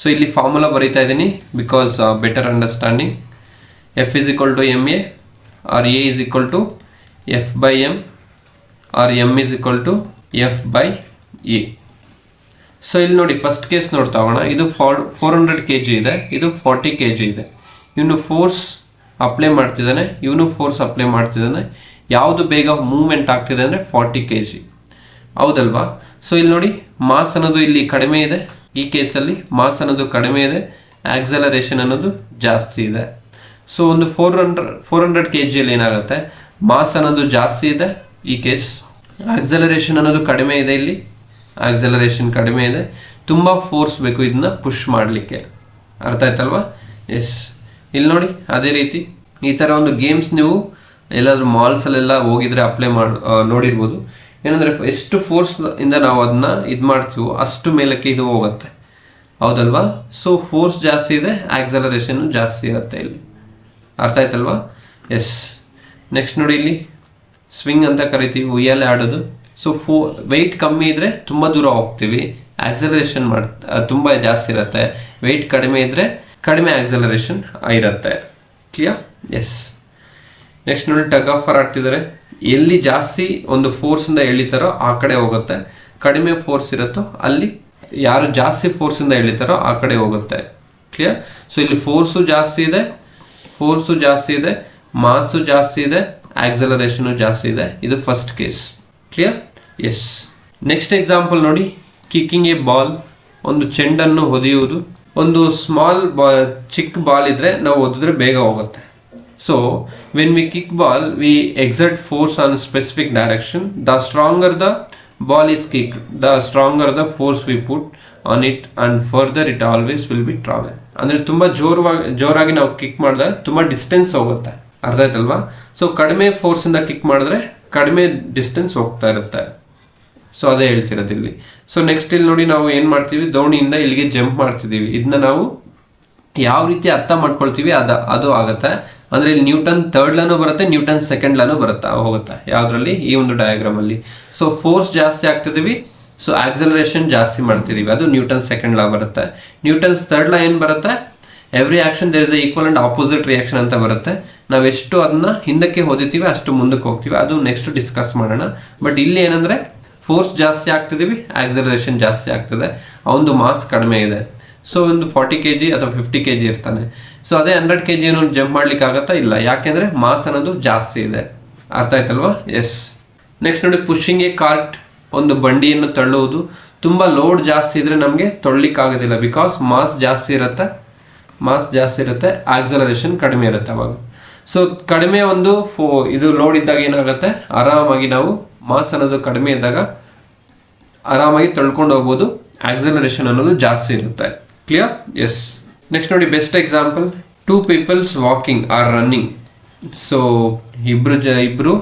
ಸೊ ಇಲ್ಲಿ ಫಾರ್ಮುಲಾ ಬರೀತಾ ಇದ್ದೀನಿ because better understanding. F is equal to M A or A is equal to F by M or M is equal to F by A. So ಇಲ್ಲಿ ನೋಡಿ ಫಸ್ಟ್ ಕೇಸ್ ನೋಡ್ತಾ ಹೋಗೋಣ. ಇದು 400 kg ಇದೆ, ಇದು 40 kg ಇದೆ. ಇವನು ಫೋರ್ಸ್ ಅಪ್ಲೈ ಮಾಡ್ತಿದ್ದಾನೆ, ಇವನು ಫೋರ್ಸ್ ಅಪ್ಲೈ ಮಾಡ್ತಿದ್ದಾನೆ. ಯಾವುದು ಬೇಗ ಮೂವ್ಮೆಂಟ್ ಆಗ್ತಿದೆ ಅಂದರೆ 40 kg. ಹೌದಲ್ವಾ? ಸೊ ಇಲ್ಲಿ ನೋಡಿ ಮಾಸ್ ಅನ್ನೋದು ಇಲ್ಲಿ ಕಡಿಮೆ ಇದೆ, ಈ ಕೇಸಲ್ಲಿ ಮಾಸ್ ಅನ್ನೋದು ಕಡಿಮೆ ಇದೆ, ಆಕ್ಸಲರೇಷನ್ ಅನ್ನೋದು ಜಾಸ್ತಿ ಇದೆ. ಸೊ ಒಂದು 400 kgಯಲ್ಲಿ ಏನಾಗುತ್ತೆ, ಮಾಸ್ ಅನ್ನೋದು ಜಾಸ್ತಿ ಇದೆ, ಈ ಕೇಸ್ ಆಕ್ಸಲರೇಷನ್ ಅನ್ನೋದು ಕಡಿಮೆ ಇದೆ. ಇಲ್ಲಿ ಆಕ್ಸಲರೇಷನ್ ಕಡಿಮೆ ಇದೆ, ತುಂಬ ಫೋರ್ಸ್ ಬೇಕು ಇದನ್ನ ಪುಷ್ ಮಾಡಲಿಕ್ಕೆ. ಅರ್ಥ ಆಯ್ತಲ್ವಾ? ಎಸ್. ಇಲ್ಲಿ ನೋಡಿ ಅದೇ ರೀತಿ ಈ ಥರ ಒಂದು ಗೇಮ್ಸ್ ನೀವು ಎಲ್ಲಾದರೂ ಮಾಲ್ಸಲ್ಲೆಲ್ಲ ಹೋಗಿದ್ರೆ ಅಪ್ಲೈ ನೋಡಿರ್ಬೋದು. ಏನಂದರೆ ಎಷ್ಟು ಫೋರ್ಸ್ ಇಂದ ನಾವು ಅದನ್ನ ಇದು ಮಾಡ್ತೀವೋ ಅಷ್ಟು ಮೇಲಕ್ಕೆ ಇದು ಹೋಗುತ್ತೆ. ಹೌದಲ್ವಾ? ಸೊ ಫೋರ್ಸ್ ಜಾಸ್ತಿ ಇದೆ, ಆಕ್ಸಲರೇಷನ್ ಜಾಸ್ತಿ ಇರುತ್ತೆ ಇಲ್ಲಿ. ಅರ್ಥ ಆಯ್ತಲ್ವಾ? ಎಸ್. ನೆಕ್ಸ್ಟ್ ನೋಡಿ ಇಲ್ಲಿ ಸ್ವಿಂಗ್ ಅಂತ ಕರಿತೀವಿ, ಉಯ್ಯಾಲೆ ಆಡೋದು. ಸೊ ವೆಯ್ಟ್ ಕಮ್ಮಿ ಇದ್ದರೆ ತುಂಬ ದೂರ ಹೋಗ್ತೀವಿ, ಆಕ್ಸಲರೇಷನ್ ತುಂಬ ಜಾಸ್ತಿ ಇರುತ್ತೆ. ವೆಯ್ಟ್ ಕಡಿಮೆ ಇದ್ದರೆ ಕಡಿಮೆ ಆಕ್ಸಲರೇಷನ್ ಇರುತ್ತೆ. ಕ್ಲಿಯರ್? ಎಸ್. ನೆಕ್ಸ್ಟ್ ನೋಡಿ ಟಗ್ ಆಫ್ ವಾರ್ ಆಡ್ತಿದ್ದಾರೆ. ಎಲ್ಲಿ ಜಾಸ್ತಿ ಒಂದು ಫೋರ್ಸಿಂದ ಎಳಿತಾರೋ ಆ ಕಡೆ ಹೋಗುತ್ತೆ, ಕಡಿಮೆ ಫೋರ್ಸ್ ಇರುತ್ತೋ ಅಲ್ಲಿ ಯಾರು ಜಾಸ್ತಿ ಫೋರ್ಸಿಂದ ಎಳಿತಾರೋ ಆ ಕಡೆ ಹೋಗುತ್ತೆ. ಕ್ಲಿಯರ್? ಸೊ ಇಲ್ಲಿ ಫೋರ್ಸು ಜಾಸ್ತಿ ಇದೆ, ಮಾಸು ಜಾಸ್ತಿ ಇದೆ, ಆಕ್ಸಲರೇಷನು ಜಾಸ್ತಿ ಇದೆ. ಇದು first case. Clear? Yes. Next example ನೋಡಿ, ಕಿಕ್ಕಿಂಗ್ ಎ ಬಾಲ್. ಒಂದು ಚೆಂಡನ್ನು ಹೊಡೆಯುವುದು. ಒಂದು ಸ್ಮಾಲ್ ಚಿಕ್ಕ ಬಾಲ್ ಇದ್ದರೆ ನಾವು ಹೊಡೆದ್ರೆ ಬೇಗ ಹೋಗುತ್ತೆ. So when we kick ball we exert force on specific direction. The stronger the ball is kick, the stronger the force we put on it and further it always will be travel. ಅಂದರೆ ತುಂಬ ಜೋರಾಗಿ ನಾವು ಕಿಕ್ ಮಾಡಿದ್ರೆ ತುಂಬ ಡಿಸ್ಟೆನ್ಸ್ ಹೋಗುತ್ತೆ. ಅರ್ಥ ಆಯ್ತಲ್ವಾ? ಸೊ ಕಡಿಮೆ ಫೋರ್ಸಿಂದ ಕಿಕ್ ಮಾಡಿದ್ರೆ ಕಡಿಮೆ ಡಿಸ್ಟೆನ್ಸ್ ಹೋಗ್ತಾ ಇರುತ್ತೆ. ಸೊ ಅದೇ ಹೇಳ್ತಿರೋದು ಇಲ್ಲಿ. ಸೊ ನೆಕ್ಸ್ಟ್ ಇಲ್ಲಿ ನೋಡಿ ನಾವು ಏನು ಮಾಡ್ತೀವಿ, ದೋಣಿಯಿಂದ ಇಲ್ಲಿಗೆ ಜಂಪ್ ಮಾಡ್ತಿದ್ದೀವಿ. ಇದನ್ನ ನಾವು ಯಾವ ರೀತಿ ಅರ್ಥ ಮಾಡ್ಕೊಳ್ತೀವಿ ಅದು ಆಗುತ್ತೆ. ಅಂದರೆ ಇಲ್ಲಿ ನ್ಯೂಟನ್ ಥರ್ಡ್ ಲಾನು ಬರುತ್ತೆ, ನ್ಯೂಟನ್ ಸೆಕೆಂಡ್ ಲಾನು ಹೋಗುತ್ತೆ. ಯಾವುದರಲ್ಲಿ? ಈ ಒಂದು ಡಯಾಗ್ರಾಮಲ್ಲಿ. ಸೊ ಫೋರ್ಸ್ ಜಾಸ್ತಿ ಆಗ್ತಿದ್ದೀವಿ, ಸೊ ಆಕ್ಸಲರೇಷನ್ ಜಾಸ್ತಿ ಮಾಡ್ತಿದ್ದೀವಿ, ಅದು ನ್ಯೂಟನ್ ಸೆಕೆಂಡ್ ಲಾ ಬರುತ್ತೆ. ನ್ಯೂಟನ್ಸ್ ಥರ್ಡ್ ಲಾ ಏನು ಬರುತ್ತೆ, every action there is a equal and opposite reaction ಅಂತ ಬರುತ್ತೆ. ನಾವೆಷ್ಟು ಅದನ್ನ ಹಿಂದಕ್ಕೆ ಓದಿತೀವಿ ಅಷ್ಟು ಮುಂದಕ್ಕೆ ಹೋಗ್ತೀವಿ, ಅದು ನೆಕ್ಸ್ಟ್ ಡಿಸ್ಕಸ್ ಮಾಡೋಣ. ಬಟ್ ಇಲ್ಲಿ ಏನಂದ್ರೆ ಫೋರ್ಸ್ ಜಾಸ್ತಿ ಆಗ್ತಿದೀವಿ, ಆಕ್ಸಲರೇಷನ್ ಜಾಸ್ತಿ ಆಗ್ತದೆ, ಅವನದು ಮಾಸ್ ಕಡಿಮೆ ಇದೆ. ಸೊ ಒಂದು 40 kg ಅಥವಾ 50 kg ಇರ್ತಾನೆ. ಸೊ ಅದೇ 100 kg ಏನು ಜಂಪ್ ಮಾಡ್ಲಿಕ್ಕೆ ಆಗತ್ತಾ? ಇಲ್ಲ, ಯಾಕೆಂದ್ರೆ ಮಾಸ್ ಅನ್ನೋದು ಜಾಸ್ತಿ ಇದೆ. ಅರ್ಥ ಆಯ್ತಲ್ವಾ? ಎಸ್. ನೆಕ್ಸ್ಟ್ ನೋಡಿ, ಪುಷಿಂಗ್ ಎ ಕಾರ್ಟ್, ಒಂದು ಬಂಡಿಯನ್ನು ತಳ್ಳುವುದು. ತುಂಬ ಲೋಡ್ ಜಾಸ್ತಿ ಇದ್ರೆ ನಮಗೆ ತೊಳ್ಲಿಕ್ಕೆ ಆಗೋದಿಲ್ಲ, ಬಿಕಾಸ್ ಮಾಸ್ ಜಾಸ್ತಿ ಇರುತ್ತೆ, ಆಕ್ಸಲರೇಷನ್ ಕಡಿಮೆ ಇರುತ್ತೆ ಅವಾಗ. ಸೊ ಕಡಿಮೆ ಒಂದು ಇದು ಲೋಡ್ ಇದ್ದಾಗ ಏನಾಗುತ್ತೆ, ಆರಾಮಾಗಿ ನಾವು ಮಾಸ್ ಅನ್ನೋದು ಕಡಿಮೆ ಇದ್ದಾಗ ಆರಾಮಾಗಿ ತಳ್ಕೊಂಡು ಹೋಗ್ಬೋದು, ಆಕ್ಸಲರೇಷನ್ ಅನ್ನೋದು ಜಾಸ್ತಿ ಇರುತ್ತೆ. ಕ್ಲಿಯರ್? ಎಸ್. ನೆಕ್ಸ್ಟ್ ನೋಡಿ, best example, 2 peoples walking or running. So ಇಬ್ರು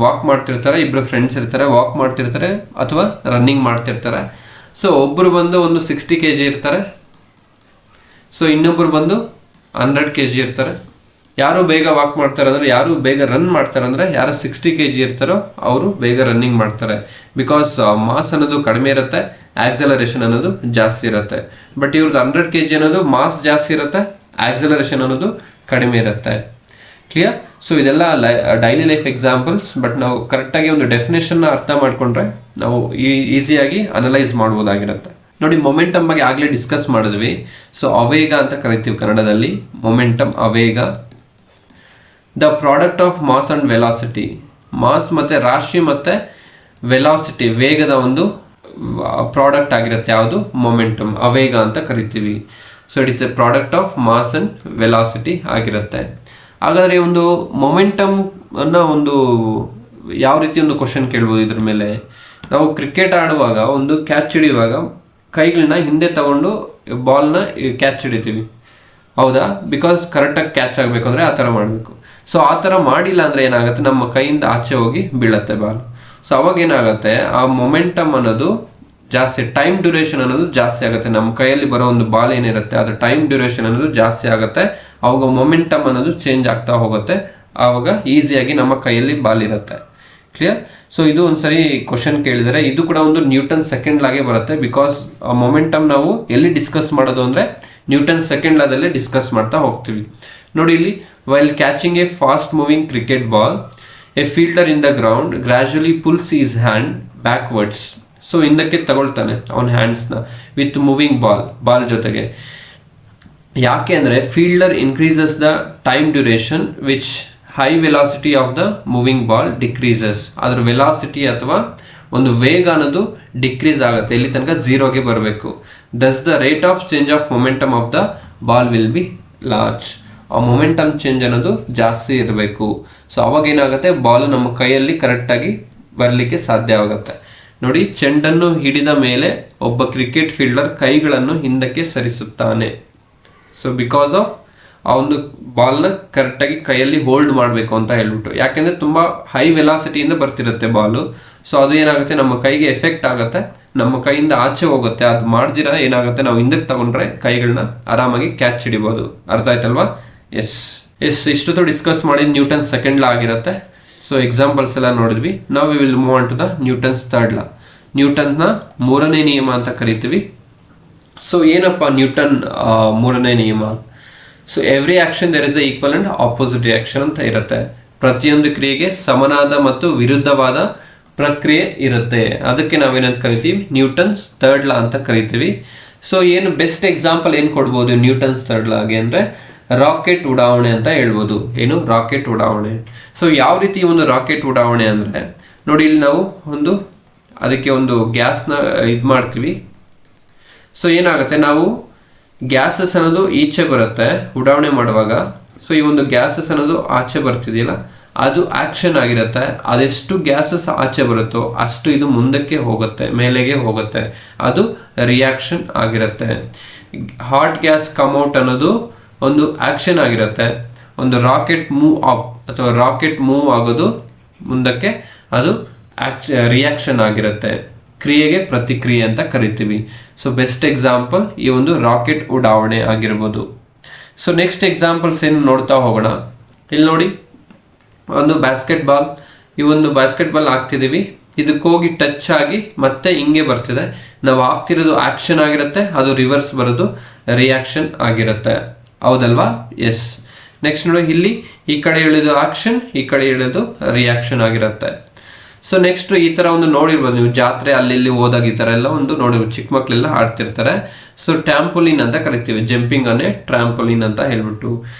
ವಾಕ್ ಮಾಡ್ತಿರ್ತಾರೆ, ಇಬ್ರು ಫ್ರೆಂಡ್ಸ್ ಇರ್ತಾರೆ, ವಾಕ್ ಮಾಡ್ತಿರ್ತಾರೆ ಅಥವಾ ರನ್ನಿಂಗ್ ಮಾಡ್ತಿರ್ತಾರೆ. ಸೊ ಒಬ್ಬರು ಬಂದು ಒಂದು 60 kg ಇರ್ತಾರೆ, ಸೊ ಇನ್ನೊಬ್ಬರು ಬಂದು 100 kg ಇರ್ತಾರೆ. ಯಾರು ಬೇಗ ವಾಕ್ ಮಾಡ್ತಾರೆ ಅಂದರೆ, ಯಾರು ಬೇಗ ರನ್ ಮಾಡ್ತಾರೆ ಅಂದರೆ, ಯಾರು 60 kg ಇರ್ತಾರೋ ಅವರು ಬೇಗ ರನ್ನಿಂಗ್ ಮಾಡ್ತಾರೆ. ಬಿಕಾಸ್ ಮಾಸ್ ಅನ್ನೋದು ಕಡಿಮೆ ಇರುತ್ತೆ, ಆಕ್ಸಲರೇಷನ್ ಅನ್ನೋದು ಜಾಸ್ತಿ ಇರುತ್ತೆ. ಬಟ್ ಇವ್ರದ್ದು 100 kg ಅನ್ನೋದು ಮಾಸ್ ಜಾಸ್ತಿ ಇರುತ್ತೆ, ಆಕ್ಸಲರೇಷನ್ ಅನ್ನೋದು ಕಡಿಮೆ ಇರುತ್ತೆ. ಕ್ಲಿಯರ್? ಸೊ ಇದೆಲ್ಲ ಡೈಲಿ ಲೈಫ್ ಎಕ್ಸಾಂಪಲ್ಸ್. ಬಟ್ ನಾವು ಕರೆಕ್ಟಾಗಿ ಒಂದು ಡೆಫಿನೇಷನ್ನ ಅರ್ಥ ಮಾಡಿಕೊಂಡ್ರೆ ನಾವು ಈಸಿಯಾಗಿ ಅನಲೈಸ್ ಮಾಡ್ಬೋದಾಗಿರುತ್ತೆ. ನೋಡಿ, ಮೊಮೆಂಟಮ್ ಬಗ್ಗೆ ಆಗಲೇ ಡಿಸ್ಕಸ್ ಮಾಡಿದ್ವಿ. ಸೊ ಅವೇಗ ಅಂತ ಕರಿತೀವಿ ಕನ್ನಡದಲ್ಲಿ, ಮೊಮೆಂಟಮ್, ಅವೇಗ. The product of mass and velocity, mass ಮತ್ತು ರಾಶಿ ಮತ್ತು ವೆಲಾಸಿಟಿ, ವೇಗದ ಒಂದು ಪ್ರಾಡಕ್ಟ್ ಆಗಿರುತ್ತೆ ಯಾವುದು? ಮೊಮೆಂಟಮ್, ಅವೇಗ ಅಂತ ಕರಿತೀವಿ. So it is a product of mass and velocity ಆಗಿರುತ್ತೆ. ಹಾಗಾದರೆ ಒಂದು ಮೊಮೆಂಟಮ್ ಅನ್ನೋ ಒಂದು ಯಾವ ರೀತಿ ಒಂದು ಕ್ವಶನ್ ಕೇಳ್ಬೋದು ಇದ್ರ ಮೇಲೆ? ನಾವು ಕ್ರಿಕೆಟ್ ಆಡುವಾಗ ಒಂದು ಕ್ಯಾಚ್ ಹಿಡಿಯುವಾಗ ಕೈಗಳನ್ನ ಹಿಂದೆ ತಗೊಂಡು ಬಾಲ್ನ ಕ್ಯಾಚ್ ಹಿಡಿತೀವಿ, ಹೌದಾ? ಬಿಕಾಸ್ ಕರೆಕ್ಟಾಗಿ ಕ್ಯಾಚ್ ಆಗಬೇಕು ಅಂದರೆ ಆ ಥರ ಮಾಡಬೇಕು. ಸೊ ಆ ಥರ ಮಾಡಿಲ್ಲ ಅಂದರೆ ಏನಾಗುತ್ತೆ, ನಮ್ಮ ಕೈಯಿಂದ ಆಚೆ ಹೋಗಿ ಬೀಳುತ್ತೆ ಬಾಲ್. ಸೊ ಅವಾಗ ಏನಾಗುತ್ತೆ, ಆ ಮೊಮೆಂಟಮ್ ಅನ್ನೋದು ಜಾಸ್ತಿ, ಟೈಮ್ ಡ್ಯೂರೇಷನ್ ಅನ್ನೋದು ಜಾಸ್ತಿ ಆಗುತ್ತೆ. ನಮ್ಮ ಕೈಯಲ್ಲಿ ಬರೋ ಒಂದು ಬಾಲ್ ಏನಿರುತ್ತೆ ಅದು ಟೈಮ್ ಡ್ಯೂರೇಷನ್ ಅನ್ನೋದು ಜಾಸ್ತಿ ಆಗುತ್ತೆ. ಅವಾಗ ಮೊಮೆಂಟಮ್ ಅನ್ನೋದು ಚೇಂಜ್ ಆಗ್ತಾ ಹೋಗುತ್ತೆ, ಆವಾಗ ಈಸಿಯಾಗಿ ನಮ್ಮ ಕೈಯಲ್ಲಿ ಬಾಲ್ ಇರುತ್ತೆ. ಕ್ಲಿಯರ್? ಸೊ ಇದು ಒಂದ್ಸರಿ ಕ್ವಶನ್ ಕೇಳಿದರೆ ಇದು ಕೂಡ ಒಂದು ನ್ಯೂಟನ್ ಸೆಕೆಂಡ್ ಲಾಗೆ ಬರುತ್ತೆ. ಬಿಕಾಸ್ ಆ ಮೊಮೆಂಟಮ್ ನಾವು ಎಲ್ಲಿ ಡಿಸ್ಕಸ್ ಮಾಡೋದು ಅಂದರೆ ನ್ಯೂಟನ್ ಸೆಕೆಂಡ್ ಲಾದಲ್ಲೇ ಡಿಸ್ಕಸ್ ಮಾಡ್ತಾ ಹೋಗ್ತೀವಿ. ನೋಡಿ ಇಲ್ಲಿ, while catching A fast moving cricket ball, A fielder in the ground gradually pulls is hand backwards. So ಹಿಂದಕ್ಕೆ ತಗೊಳ್ತಾನೆ ಅವನ ಹ್ಯಾಂಡ್ಸ್ನ ವಿತ್ ಮೂವಿಂಗ್ ಬಾಲ್ ಜೊತೆಗೆ. ಯಾಕೆ ಅಂದರೆ fielder increases the time duration which high velocity of the moving ball decreases. ಅದರ ವೆಲಾಸಿಟಿ ಅಥವಾ ಒಂದು ವೇಗ ಅನ್ನೋದು ಡಿಕ್ರೀಸ್ ಆಗುತ್ತೆ, ಇಲ್ಲಿ ತನಕ 0ಗೆ ಬರಬೇಕು. Thus the rate of change of momentum of the ball will be large. ಆ ಮೊಮೆಂಟಮ್ ಚೇಂಜ್ ಅನ್ನೋದು ಜಾಸ್ತಿ ಇರಬೇಕು. ಸೊ ಅವಾಗ ಏನಾಗುತ್ತೆ, ಬಾಲ್ ನಮ್ಮ ಕೈಯಲ್ಲಿ ಕರೆಕ್ಟಾಗಿ ಬರಲಿಕ್ಕೆ ಸಾಧ್ಯ ಆಗುತ್ತೆ. ನೋಡಿ, ಚೆಂಡನ್ನು ಹಿಡಿದ ಮೇಲೆ ಒಬ್ಬ ಕ್ರಿಕೆಟ್ ಫೀಲ್ಡರ್ ಕೈಗಳನ್ನು ಹಿಂದಕ್ಕೆ ಸರಿಸುತ್ತಾನೆ. ಸೊ ಬಿಕಾಸ್ ಆಫ್ ಆ ಒಂದು ಬಾಲ್ನ ಕರೆಕ್ಟಾಗಿ ಕೈಯಲ್ಲಿ ಹೋಲ್ಡ್ ಮಾಡಬೇಕು ಅಂತ ಹೇಳ್ಬಿಟ್ಟು, ಯಾಕೆಂದರೆ ತುಂಬ ಹೈ ವೆಲಾಸಿಟಿಯಿಂದ ಬರ್ತಿರುತ್ತೆ ಬಾಲು. ಸೊ ಅದು ಏನಾಗುತ್ತೆ, ನಮ್ಮ ಕೈಗೆ ಎಫೆಕ್ಟ್ ಆಗುತ್ತೆ, ನಮ್ಮ ಕೈಯಿಂದ ಆಚೆ ಹೋಗುತ್ತೆ. ಅದು ಮಾಡ್ದಿರ ಏನಾಗುತ್ತೆ, ನಾವು ಹಿಂದಕ್ಕೆ ತಗೊಂಡ್ರೆ ಕೈಗಳನ್ನ ಆರಾಮಾಗಿ ಕ್ಯಾಚ್ ಹಿಡಿಬೋದು. ಅರ್ಥ ಆಯ್ತಲ್ವಾ? ಎಸ್. ಇಷ್ಟೊತ್ತು ಡಿಸ್ಕಸ್ ಮಾಡಿದ ನ್ಯೂಟನ್ ಸೆಕೆಂಡ್ ಲಾ ಆಗಿರುತ್ತೆ. ಸೊ ಎಕ್ಸಾಂಪಲ್ಸ್ ಎಲ್ಲ ನೋಡಿದ್ವಿ. ನಾವು we will move on to the Newton's third law. ನ್ಯೂಟನ್ನ 3ನೇ ನಿಯಮ ಅಂತ ಕರಿತೀವಿ. ಸೊ ಏನಪ್ಪ ನ್ಯೂಟನ್ 3ನೇ ನಿಯಮ? So every action there is a equal and opposite reaction ಅಂತ ಇರುತ್ತೆ. ಪ್ರತಿಯೊಂದು ಕ್ರಿಯೆಗೆ ಸಮನಾದ ಮತ್ತು ವಿರುದ್ಧವಾದ ಪ್ರಕ್ರಿಯೆ ಇರುತ್ತೆ. ಅದಕ್ಕೆ ನಾವೇನಂತ ಕರಿತೀವಿ, ನ್ಯೂಟನ್ಸ್ ಥರ್ಡ್ ಲಾ ಅಂತ ಕರಿತೀವಿ. ಸೊ ಏನು ಬೆಸ್ಟ್ ಎಕ್ಸಾಂಪಲ್ ಏನು ಕೊಡ್ಬೋದು ನ್ಯೂಟನ್ಸ್ ಥರ್ಡ್ ಲಾಗೆ ಅಂದರೆ ರಾಕೆಟ್ ಉಡಾವಣೆ ಅಂತ ಹೇಳ್ಬೋದು. ಏನು? ರಾಕೆಟ್ ಉಡಾವಣೆ. ಸೊ ಯಾವ ರೀತಿ ಒಂದು ರಾಕೆಟ್ ಉಡಾವಣೆ ಅಂದರೆ, ನೋಡಿ ಇಲ್ಲಿ ನಾವು ಅದಕ್ಕೆ ಒಂದು ಗ್ಯಾಸ್ನ ಇದು ಮಾಡ್ತೀವಿ. ಸೊ ಏನಾಗುತ್ತೆ, ನಾವು ಗ್ಯಾಸಸ್ ಅನ್ನೋದು ಈಚೆ ಬರುತ್ತೆ ಉಡಾವಣೆ ಮಾಡುವಾಗ. ಸೊ ಈ ಒಂದು ಗ್ಯಾಸಸ್ ಅನ್ನೋದು ಆಚೆ ಬರ್ತಿದೆಯಲ್ಲ, ಅದು ಆಕ್ಷನ್ ಆಗಿರುತ್ತೆ. ಅದೆಷ್ಟು ಗ್ಯಾಸಸ್ ಆಚೆ ಬರುತ್ತೋ ಅಷ್ಟು ಇದು ಮುಂದಕ್ಕೆ ಹೋಗುತ್ತೆ, ಮೇಲೆಗೆ ಹೋಗುತ್ತೆ, ಅದು ರಿಯಾಕ್ಷನ್ ಆಗಿರುತ್ತೆ. ಹಾಟ್ ಗ್ಯಾಸ್ ಕಮ್ಔಟ್ ಅನ್ನೋದು ಒಂದು ಆಕ್ಷನ್ ಆಗಿರುತ್ತೆ. ಒಂದು ರಾಕೆಟ್ ಮೂವ್ ಅಪ್ ಅಥವಾ ರಾಕೆಟ್ ಮೂವ್ ಆಗೋದು ಮುಂದಕ್ಕೆ, ಅದು ರಿಯಾಕ್ಷನ್ ಆಗಿರುತ್ತೆ. ಕ್ರಿಯೆಗೆ ಪ್ರತಿಕ್ರಿಯೆ ಅಂತ ಕರಿತೀವಿ. ಸೊ ಬೆಸ್ಟ್ ಎಕ್ಸಾಂಪಲ್ ಈ ಒಂದು ರಾಕೆಟ್ ಉಡಾವಣೆ ಆಗಿರ್ಬೋದು. ಸೊ ನೆಕ್ಸ್ಟ್ ಎಕ್ಸಾಂಪಲ್ಸ್ ಏನು ನೋಡ್ತಾ ಹೋಗೋಣ. ಇಲ್ಲಿ ನೋಡಿ, ಒಂದು ಬಾಸ್ಕೆಟ್ಬಾಲ್, ಈ ಒಂದು ಬಾಸ್ಕೆಟ್ಬಾಲ್ ಹಾಕ್ತಿದ್ದೀವಿ, ಇದಕ್ಕೆ ಹೋಗಿ ಟಚ್ ಆಗಿ ಮತ್ತೆ ಹಿಂಗೆ ಬರ್ತಿದೆ. ನಾವು ಹಾಕ್ತಿರೋದು ಆಕ್ಷನ್ ಆಗಿರುತ್ತೆ, ಅದು ರಿವರ್ಸ್ ಬರೋದು ರಿಯಾಕ್ಷನ್ ಆಗಿರುತ್ತೆ. ಹೌದಲ್ವಾ? ಎಸ್. ನೆಕ್ಸ್ಟ್ ನೋಡಿ, ಇಲ್ಲಿ ಈ ಕಡೆ ಎಳೆಯೋದು ಆಕ್ಷನ್, ಈ ಕಡೆ ಎಳೆಯೋದು ರಿಯಾಕ್ಷನ್ ಆಗಿರುತ್ತೆ. ಸೊ ನೆಕ್ಸ್ಟ್ ಈ ತರ ಒಂದು ನೋಡಿರ್ಬೋದು ನೀವು, ಜಾತ್ರೆ ಅಲ್ಲಿ ಇಲ್ಲಿ ಹೋದಾಗ ಈ ತರ ಎಲ್ಲ ಒಂದು ನೋಡಿರ್ಬೋದು, ಚಿಕ್ಕ ಮಕ್ಕಳೆಲ್ಲ ಆಡ್ತಿರ್ತಾರೆ. ಸೊ ಟ್ಯಾಂಪೋಲಿನ್ ಅಂತ ಕರಿತೀವಿ, ಜಂಪಿಂಗ್ ಅನ್ನೇ ಟ್ರಾಂಪೋಲಿನ್ ಅಂತ ಹೇಳ್ಬಿಟ್ಟು.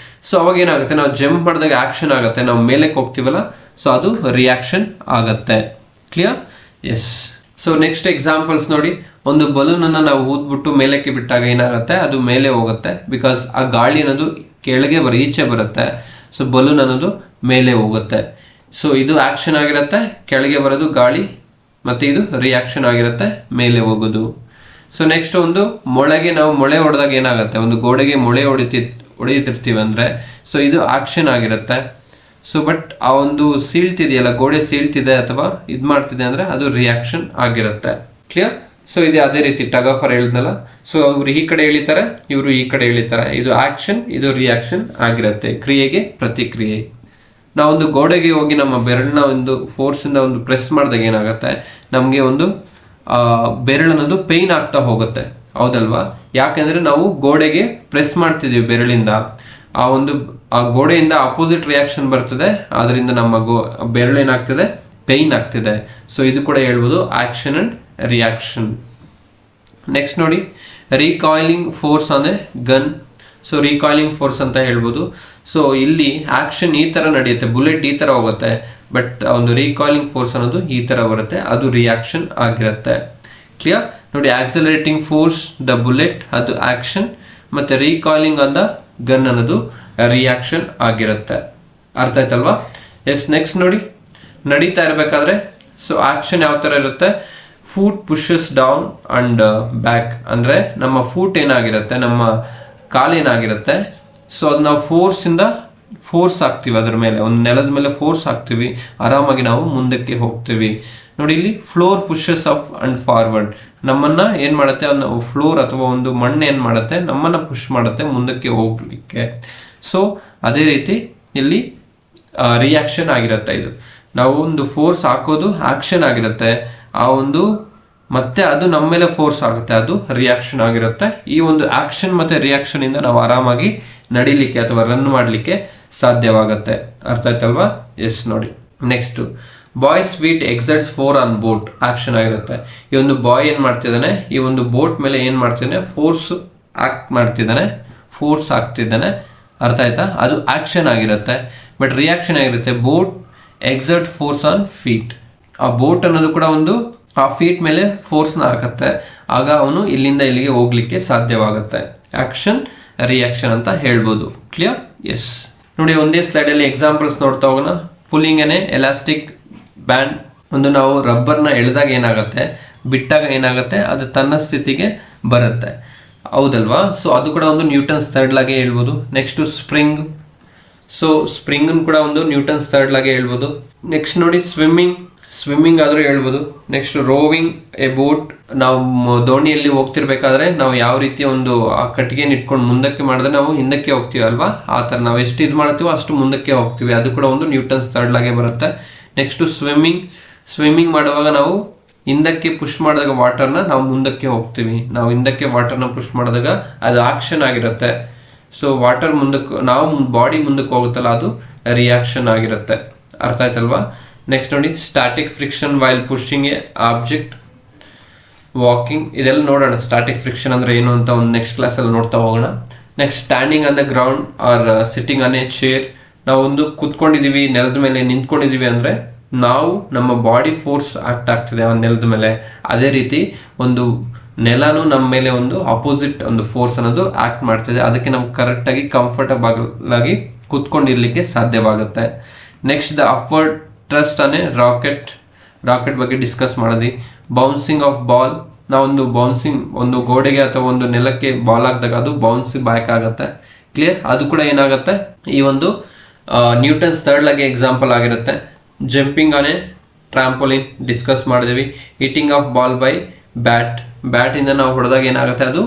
ಸೊ ಅವಾಗ ಏನಾಗುತ್ತೆ, ನಾವು ಜಂಪ್ ಮಾಡಿದಾಗ ಆಕ್ಷನ್ ಆಗುತ್ತೆ, ನಾವು ಮೇಲಕ್ಕೆ ಹೋಗ್ತೀವಲ್ಲ, ಸೊ ಅದು ರಿಯಾಕ್ಷನ್ ಆಗತ್ತೆ. Clear? Yes. So next examples ನೋಡಿ, ಒಂದು ಬಲೂನ್ ಅನ್ನ ನಾವು ಊದ್ಬಿಟ್ಟು ಮೇಲಕ್ಕೆ ಬಿಟ್ಟಾಗ ಏನಾಗುತ್ತೆ, ಅದು ಮೇಲೆ ಹೋಗುತ್ತೆ, ಬಿಕಾಸ್ ಆ ಗಾಳಿ ಅನ್ನೋದು ಕೆಳಗೆ ಈಚೆ ಬರುತ್ತೆ. ಸೊ ಬಲೂನ್ ಅನ್ನೋದು ಮೇಲೆ ಹೋಗುತ್ತೆ. ಸೊ ಇದು ಆಕ್ಷನ್ ಆಗಿರುತ್ತೆ, ಕೆಳಗೆ ಬರೋದು ಗಾಳಿ, ಮತ್ತೆ ಇದು ರಿಯಾಕ್ಷನ್ ಆಗಿರುತ್ತೆ, ಮೇಲೆ ಹೋಗೋದು. ಸೊ ನೆಕ್ಸ್ಟ್ ಒಂದು ಮೊಳೆಗೆ ನಾವು ಮೊಳೆ ಹೊಡೆದಾಗ ಏನಾಗುತ್ತೆ, ಒಂದು ಗೋಡೆಗೆ ಮೊಳೆ ಹೊಡೆಯುತ್ತಿರ್ತೀವಿ ಅಂದ್ರೆ, ಸೊ ಇದು ಆಕ್ಷನ್ ಆಗಿರುತ್ತೆ. ಸೊ ಬಟ್ ಆ ಒಂದು ಸೀಳ್ತಿದೆಯಲ್ಲ, ಗೋಡೆ ಸೀಳ್ತಿದೆ ಅಥವಾ ಇದು ಮಾಡ್ತಿದೆ ಅಂದ್ರೆ ಅದು ರಿಯಾಕ್ಷನ್ ಆಗಿರುತ್ತೆ. ಕ್ಲಿಯರ್? ಸೊ ಇದು ಅದೇ ರೀತಿ ಟಗ್ ಆಫ್ ವಾರ್ ಹೇಳಿದ್ನಲ್ಲ, ಸೊ ಅವ್ರು ಈ ಕಡೆ ಎಳಿತಾರೆ, ಇವರು ಈ ಕಡೆ ಎಳಿತಾರೆ, ಇದು ಆಕ್ಷನ್, ಇದು ರಿಯಾಕ್ಷನ್ ಆಗಿರುತ್ತೆ. ಕ್ರಿಯೆಗೆ ಪ್ರತಿಕ್ರಿಯೆ. ನಾವೊಂದು ಗೋಡೆಗೆ ಹೋಗಿ ನಮ್ಮ ಬೆರಳನ್ನ ಒಂದು ಫೋರ್ಸ್ ಇಂದ ಒಂದು ಪ್ರೆಸ್ ಮಾಡಿದಾಗ ಏನಾಗುತ್ತೆ, ನಮಗೆ ಒಂದು ಬೆರಳನ್ನೋದು ಪೇಯ್ನ್ ಆಗ್ತಾ ಹೋಗುತ್ತೆ. ಹೌದಲ್ವಾ? ಯಾಕೆಂದ್ರೆ ನಾವು ಗೋಡೆಗೆ ಪ್ರೆಸ್ ಮಾಡ್ತಿದೀವಿ ಬೆರಳಿಂದ, ಆ ಗೋಡೆಯಿಂದ ಅಪೋಸಿಟ್ ರಿಯಾಕ್ಷನ್ ಬರ್ತದೆ, ಅದರಿಂದ ನಮ್ಮ ಬೆರಳೇನಾಗ್ತದೆ, ಪೇಯ್ನ್ ಆಗ್ತಿದೆ. ಸೊ ಇದು ಕೂಡ ಹೇಳ್ಬೋದು ಆಕ್ಷನ್ ಅಂಡ್ ರಿಯಾಕ್ಷನ್. ನೆಕ್ಸ್ಟ್ ನೋಡಿ, recoiling force on a gun. So recoiling force ಅಂತ ಹೇಳ್ಬೋದು. ಸೊ ಇಲ್ಲಿ ಆಕ್ಷನ್ ಈ ತರ ನಡೆಯುತ್ತೆ, ಬುಲೆಟ್ ಈ ತರ ಹೋಗುತ್ತೆ, ಬಟ್ ಒಂದು ರೀಕಾಯಿಲಿಂಗ್ ಫೋರ್ಸ್ ಅನ್ನೋದು ಈ ತರ ಬರುತ್ತೆ, ಅದು ರಿಯಾಕ್ಷನ್ ಆಗಿರುತ್ತೆ. ಕ್ಲಿಯರ್? ನೋಡಿ, ಆಕ್ಸಲರೇಟಿಂಗ್ ಫೋರ್ಸ್ ದ ಬುಲೆಟ್ ಅದು ಆಕ್ಷನ್, ಮತ್ತೆ ರೀಕಾಯಿಲಿಂಗ್ ಆನ್ ದ ಗನ್ ಅನ್ನೋದು ರಿಯಾಕ್ಷನ್ ಆಗಿರುತ್ತೆ. ಅರ್ಥ ಆಯ್ತಲ್ವಾ? ಎಸ್. ನೆಕ್ಸ್ಟ್ ನೋಡಿ, ನಡೀತಾ ಇರಬೇಕಾದ್ರೆ ಸೊ ಆಕ್ಷನ್ ಯಾವ ತರ ಇರುತ್ತೆ, foot pushes down and back. ಅಂದ್ರೆ ನಮ್ಮ ಫೂಟ್ ಏನಾಗಿರುತ್ತೆ, ನಮ್ಮ ಕಾಲೇನಾಗಿರುತ್ತೆ, ಸೊ ಅದು ನಾವು ಫೋರ್ಸ್ ಆಗ್ತೀವಿ, ಅದ್ರ ಮೇಲೆ ಒಂದು ನೆಲದ ಮೇಲೆ ಫೋರ್ಸ್ ಆಗ್ತೀವಿ, ಆರಾಮಾಗಿ ನಾವು ಮುಂದಕ್ಕೆ ಹೋಗ್ತೀವಿ. ನೋಡಿ, ಇಲ್ಲಿ floor pushes up and forward. ನಮ್ಮನ್ನ ಏನ್ ಮಾಡುತ್ತೆ, ಫ್ಲೋರ್ ಅಥವಾ ಒಂದು ಮಣ್ಣು ಏನ್ ಮಾಡುತ್ತೆ, ನಮ್ಮನ್ನ ಪುಷ್ ಮಾಡುತ್ತೆ ಮುಂದಕ್ಕೆ ಹೋಗ್ಲಿಕ್ಕೆ. ಸೊ ಅದೇ ರೀತಿ ಇಲ್ಲಿ ರಿಯಾಕ್ಷನ್ ಆಗಿರುತ್ತೆ. ಇದು ನಾವು ಒಂದು ಫೋರ್ಸ್ ಹಾಕೋದು ಆಕ್ಷನ್ ಆಗಿರುತ್ತೆ, ಮತ್ತೆ ಅದು ನಮ್ಮ ಮೇಲೆ ಫೋರ್ಸ್ ಆಗುತ್ತೆ, ಅದು ರಿಯಾಕ್ಷನ್ ಆಗಿರುತ್ತೆ. ಈ ಒಂದು ಆಕ್ಷನ್ ಮತ್ತೆ ರಿಯಾಕ್ಷನ್ ಇಂದ ನಾವು ಆರಾಮಾಗಿ ನಡಿಲಿಕ್ಕೆ ಅಥವಾ ರನ್ ಮಾಡಲಿಕ್ಕೆ ಸಾಧ್ಯವಾಗುತ್ತೆ. ಅರ್ಥ ಆಯ್ತಲ್ವಾ? ಎಸ್. ನೋಡಿ, next boy sweet exerts force on boat. Action ಆಗಿರುತ್ತೆ. ಈ ಒಂದು ಬಾಯ್ ಏನ್ ಮಾಡ್ತಿದ್ದಾನೆ, ಈ ಒಂದು ಬೋಟ್ ಮೇಲೆ ಏನ್ ಮಾಡ್ತಿದ್ದಾನೆ, ಫೋರ್ಸ್ ಆಗ್ತಿದ್ದಾನೆ. ಅರ್ಥ ಆಯ್ತಾ? ಅದು ಆಕ್ಷನ್ ಆಗಿರುತ್ತೆ. ಬಟ್ ರಿಯಾಕ್ಷನ್ ಆಗಿರುತ್ತೆ, boat exert force on feet. ಆ ಬೋಟ್ ಅನ್ನೋದು ಕೂಡ ಆ ಫೀಟ್ ಮೇಲೆ ಫೋರ್ಸ್ನ ಹಾಕತ್ತೆ, ಆಗ ಅವನು ಇಲ್ಲಿಂದ ಇಲ್ಲಿಗೆ ಹೋಗ್ಲಿಕ್ಕೆ ಸಾಧ್ಯವಾಗುತ್ತೆ. ಆಕ್ಷನ್ ರಿಯಾಕ್ಷನ್ ಅಂತ ಹೇಳ್ಬೋದು. ಕ್ಲಿಯರ್? ಎಸ್. ನೋಡಿ, ಒಂದೇ ಸ್ಲೈಡಲ್ಲಿ ಎಕ್ಸಾಂಪಲ್ಸ್ ನೋಡ್ತಾ ಹೋಗೋಣ. Pulling an elastic band. ನಾವು ರಬ್ಬರ್ನ ಎಳೆದಾಗ ಏನಾಗುತ್ತೆ, ಬಿಟ್ಟಾಗ ಏನಾಗುತ್ತೆ, ಅದು ತನ್ನ ಸ್ಥಿತಿಗೆ ಬರುತ್ತೆ. ಹೌದಲ್ವಾ? ಸೊ ಅದು ಕೂಡ ಒಂದು ನ್ಯೂಟನ್ಸ್ ಥರ್ಡ್ ಲಾಗೆ ಹೇಳ್ಬೋದು. Next spring. ಸೊ ಸ್ಪ್ರಿಂಗ್ ಕೂಡ ಒಂದು ನ್ಯೂಟನ್ಸ್ ಥರ್ಡ್ ಲಾಗೆ ಹೇಳ್ಬೋದು. ನೆಕ್ಸ್ಟ್ ನೋಡಿ, ಸ್ವಿಮ್ಮಿಂಗ್ ಆದ್ರೂ ಹೇಳ್ಬೋದು. Next roving A boat. ನಾವು ದೋಣಿಯಲ್ಲಿ ಹೋಗ್ತಿರ್ಬೇಕಾದ್ರೆ ನಾವು ಯಾವ ರೀತಿ ಆ ಕಟ್ಟಿಗೆ ಇಟ್ಕೊಂಡು ಮುಂದಕ್ಕೆ ಮಾಡಿದ್ರೆ ನಾವು ಹಿಂದಕ್ಕೆ ಹೋಗ್ತೀವಿ ಅಲ್ವಾ, ಆ ಥರ ನಾವು ಎಷ್ಟು ಇದು ಮಾಡ್ತೀವೋ ಅಷ್ಟು ಮುಂದಕ್ಕೆ ಹೋಗ್ತೀವಿ. ಅದು ಕೂಡ ಒಂದು ನ್ಯೂಟನ್ಸ್ ಥರ್ಡ್ ಲಾಗೆ ಬರುತ್ತೆ. ನೆಕ್ಸ್ಟ್ ಸ್ವಿಮ್ಮಿಂಗ್ ಮಾಡುವಾಗ ನಾವು ಹಿಂದಕ್ಕೆ ಪುಷ್ ಮಾಡಿದಾಗ ವಾಟರ್ನ ನಾವು ಮುಂದಕ್ಕೆ ಹೋಗ್ತೀವಿ. ನಾವು ಹಿಂದಕ್ಕೆ ವಾಟರ್ನ ಪುಷ್ ಮಾಡಿದಾಗ ಅದು ಆಕ್ಷನ್ ಆಗಿರುತ್ತೆ. ಸೊ ವಾಟರ್ ಮುಂದಕ್ಕೆ, ನಾವು ಬಾಡಿ ಮುಂದಕ್ಕೆ ಹೋಗುತ್ತಲ್ಲ, ಅದು ರಿಯಾಕ್ಷನ್ ಆಗಿರುತ್ತೆ. ಅರ್ಥ ಆಯ್ತಲ್ವಾ? ನೆಕ್ಸ್ಟ್ ನೋಡಿ, static friction while pushing A object, walking. ಇದೆಲ್ಲ ನೋಡೋಣ, ಸ್ಟಾಟಿಕ್ ಫ್ರಿಕ್ಷನ್ ಅಂದ್ರೆ ಏನು ಅಂತ ಒಂದು ನೆಕ್ಸ್ಟ್ ಕ್ಲಾಸಲ್ಲಿ ನೋಡ್ತಾ ಹೋಗೋಣ. Next standing on the ground are sitting on A chair. ನಾವು ಕುತ್ಕೊಂಡಿದೀವಿ, ನೆಲದ ಮೇಲೆ ನಿಂತ್ಕೊಂಡಿದೀವಿ ಅಂದ್ರೆ ನಾವು ನಮ್ಮ ಬಾಡಿ ಫೋರ್ಸ್ ಆಗ್ತಿದೆ ಆ ನೆಲದ ಮೇಲೆ. ಅದೇ ರೀತಿ ಒಂದು ನೆಲನು ನಮ್ಮ ಮೇಲೆ ಅಪೋಸಿಟ್ ಫೋರ್ಸ್ ಅನ್ನೋದು ಆಕ್ಟ್ ಮಾಡ್ತಿದೆ. ಅದಕ್ಕೆ ನಮ್ಗೆ ಕರೆಕ್ಟಾಗಿ ಕಂಫರ್ಟಬಲ್ ಆಗಿ ಕುತ್ಕೊಂಡಿರ್ಲಿಕ್ಕೆ ಸಾಧ್ಯವಾಗುತ್ತೆ. Next the upward trust on A rocket ಬಗ್ಗೆ ಡಿಸ್ಕಸ್ ಮಾಡಿದ್ವಿ. Bouncing of ball. ನಾವು ಒಂದು ಗೋಡೆಗೆ ಅಥವಾ ಒಂದು ನೆಲಕ್ಕೆ ಬಾಲ್ ಹಾಕಿದಾಗ ಅದು ಬೌನ್ಸ್ ಬ್ಯಾಕ್ ಆಗುತ್ತೆ. ಕ್ಲಿಯರ್? ಅದು ಕೂಡ ಏನಾಗುತ್ತೆ, ಈ ನ್ಯೂಟನ್ಸ್ ಥರ್ಡ್ ಲಾಗೆ ಎಕ್ಸಾಂಪಲ್ ಆಗಿರುತ್ತೆ. Jumping on A trampoline discuss ಮಾಡಿದ್ವಿ. Hitting of ball by bat ಇಂದ ನಾವು ಹೊಡೆದಾಗ ಏನಾಗುತ್ತೆ, ಅದು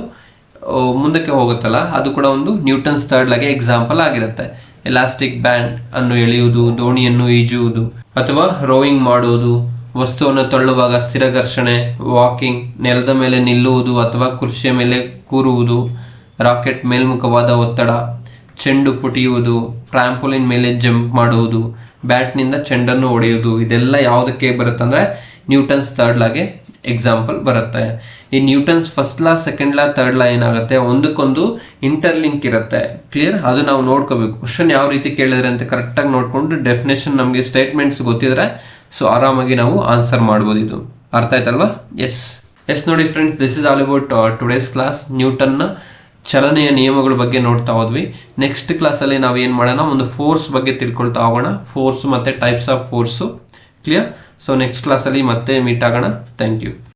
ಮುಂದಕ್ಕೆ ಹೋಗುತ್ತಲ್ಲ, ಅದು ಕೂಡ ಒಂದು ನ್ಯೂಟನ್ಸ್ ಥರ್ಡ್ ಲಾಗೆ ಎಕ್ಸಾಂಪಲ್ ಆಗಿರುತ್ತೆ. ಎಲಾಸ್ಟಿಕ್ ಬ್ಯಾಂಡ್ ಅನ್ನು ಎಳೆಯುವುದು, ದೋಣಿಯನ್ನು ಈಜುವುದು ಅಥವಾ ರೋಯಿಂಗ್ ಮಾಡುವುದು, ವಸ್ತುವನ್ನು ತಳ್ಳುವಾಗ ಸ್ಥಿರ ಘರ್ಷಣೆ, ವಾಕಿಂಗ್, ನೆಲದ ಮೇಲೆ ನಿಲ್ಲುವುದು ಅಥವಾ ಕುರ್ಚಿಯ ಮೇಲೆ ಕೂರುವುದು, ರಾಕೆಟ್ ಮೇಲ್ಮುಖವಾದ ಒತ್ತಡ, ಚೆಂಡು ಪುಟಿಯುವುದು, ಟ್ರಾಂಪೋಲಿನ್ ಮೇಲೆ ಜಂಪ್ ಮಾಡುವುದು, ಬ್ಯಾಟ್ನಿಂದ ಚೆಂಡನ್ನು ಹೊಡೆಯುವುದು, ಇದೆಲ್ಲ ಯಾವುದಕ್ಕೆ ಬರುತ್ತೆ ಅಂದರೆ ನ್ಯೂಟನ್ಸ್ ಥರ್ಡ್ ಲಾಗೆ ಎಕ್ಸಾಂಪಲ್ ಬರುತ್ತೆ. ಈ ನ್ಯೂಟನ್ಸ್ ಫಸ್ಟ್ ಲಾ, ಸೆಕೆಂಡ್ ಲಾ, ಥರ್ಡ್ ಲಾ ಏನಾಗುತ್ತೆ, ಒಂದಕ್ಕೊಂದು ಇಂಟರ್ಲಿಂಕ್ ಇರುತ್ತೆ. ಕ್ಲಿಯರ್? ಅದು ನಾವು ನೋಡ್ಕೋಬೇಕು. ಕ್ವಶನ್ ಯಾವ ರೀತಿ ಕೇಳಿದ್ರೆ ಅಂತ ಕರೆಕ್ಟಾಗಿ ನೋಡಿಕೊಂಡು ಡೆಫಿನೇಷನ್ ನಮಗೆ ಸ್ಟೇಟ್ಮೆಂಟ್ಸ್ ಗೊತ್ತಿದ್ರೆ ಸೊ ಆರಾಮಾಗಿ ನಾವು ಆನ್ಸರ್ ಮಾಡ್ಬೋದು. ಇದು ಅರ್ಥ ಆಯ್ತಲ್ವಾ? ಎಸ್ ನೋಡಿ friends, this is all about today's class. ನ್ಯೂಟನ್ನ ಚಲನೆಯ ನಿಯಮಗಳ ಬಗ್ಗೆ ನೋಡ್ತಾ ಹೋದ್ವಿ. ನೆಕ್ಸ್ಟ್ ಕ್ಲಾಸಲ್ಲಿ ನಾವು ಏನು ಮಾಡೋಣ, ಒಂದು ಫೋರ್ಸ್ ಬಗ್ಗೆ ತಿಳ್ಕೊಳ್ತಾ ಹೋಗೋಣ. ಫೋರ್ಸ್ ಮತ್ತು types of force. Clear? So next ಕ್ಲಾಸಲ್ಲಿ ಮತ್ತೆ ಮೀಟ್ ಆಗೋಣ. Thank you.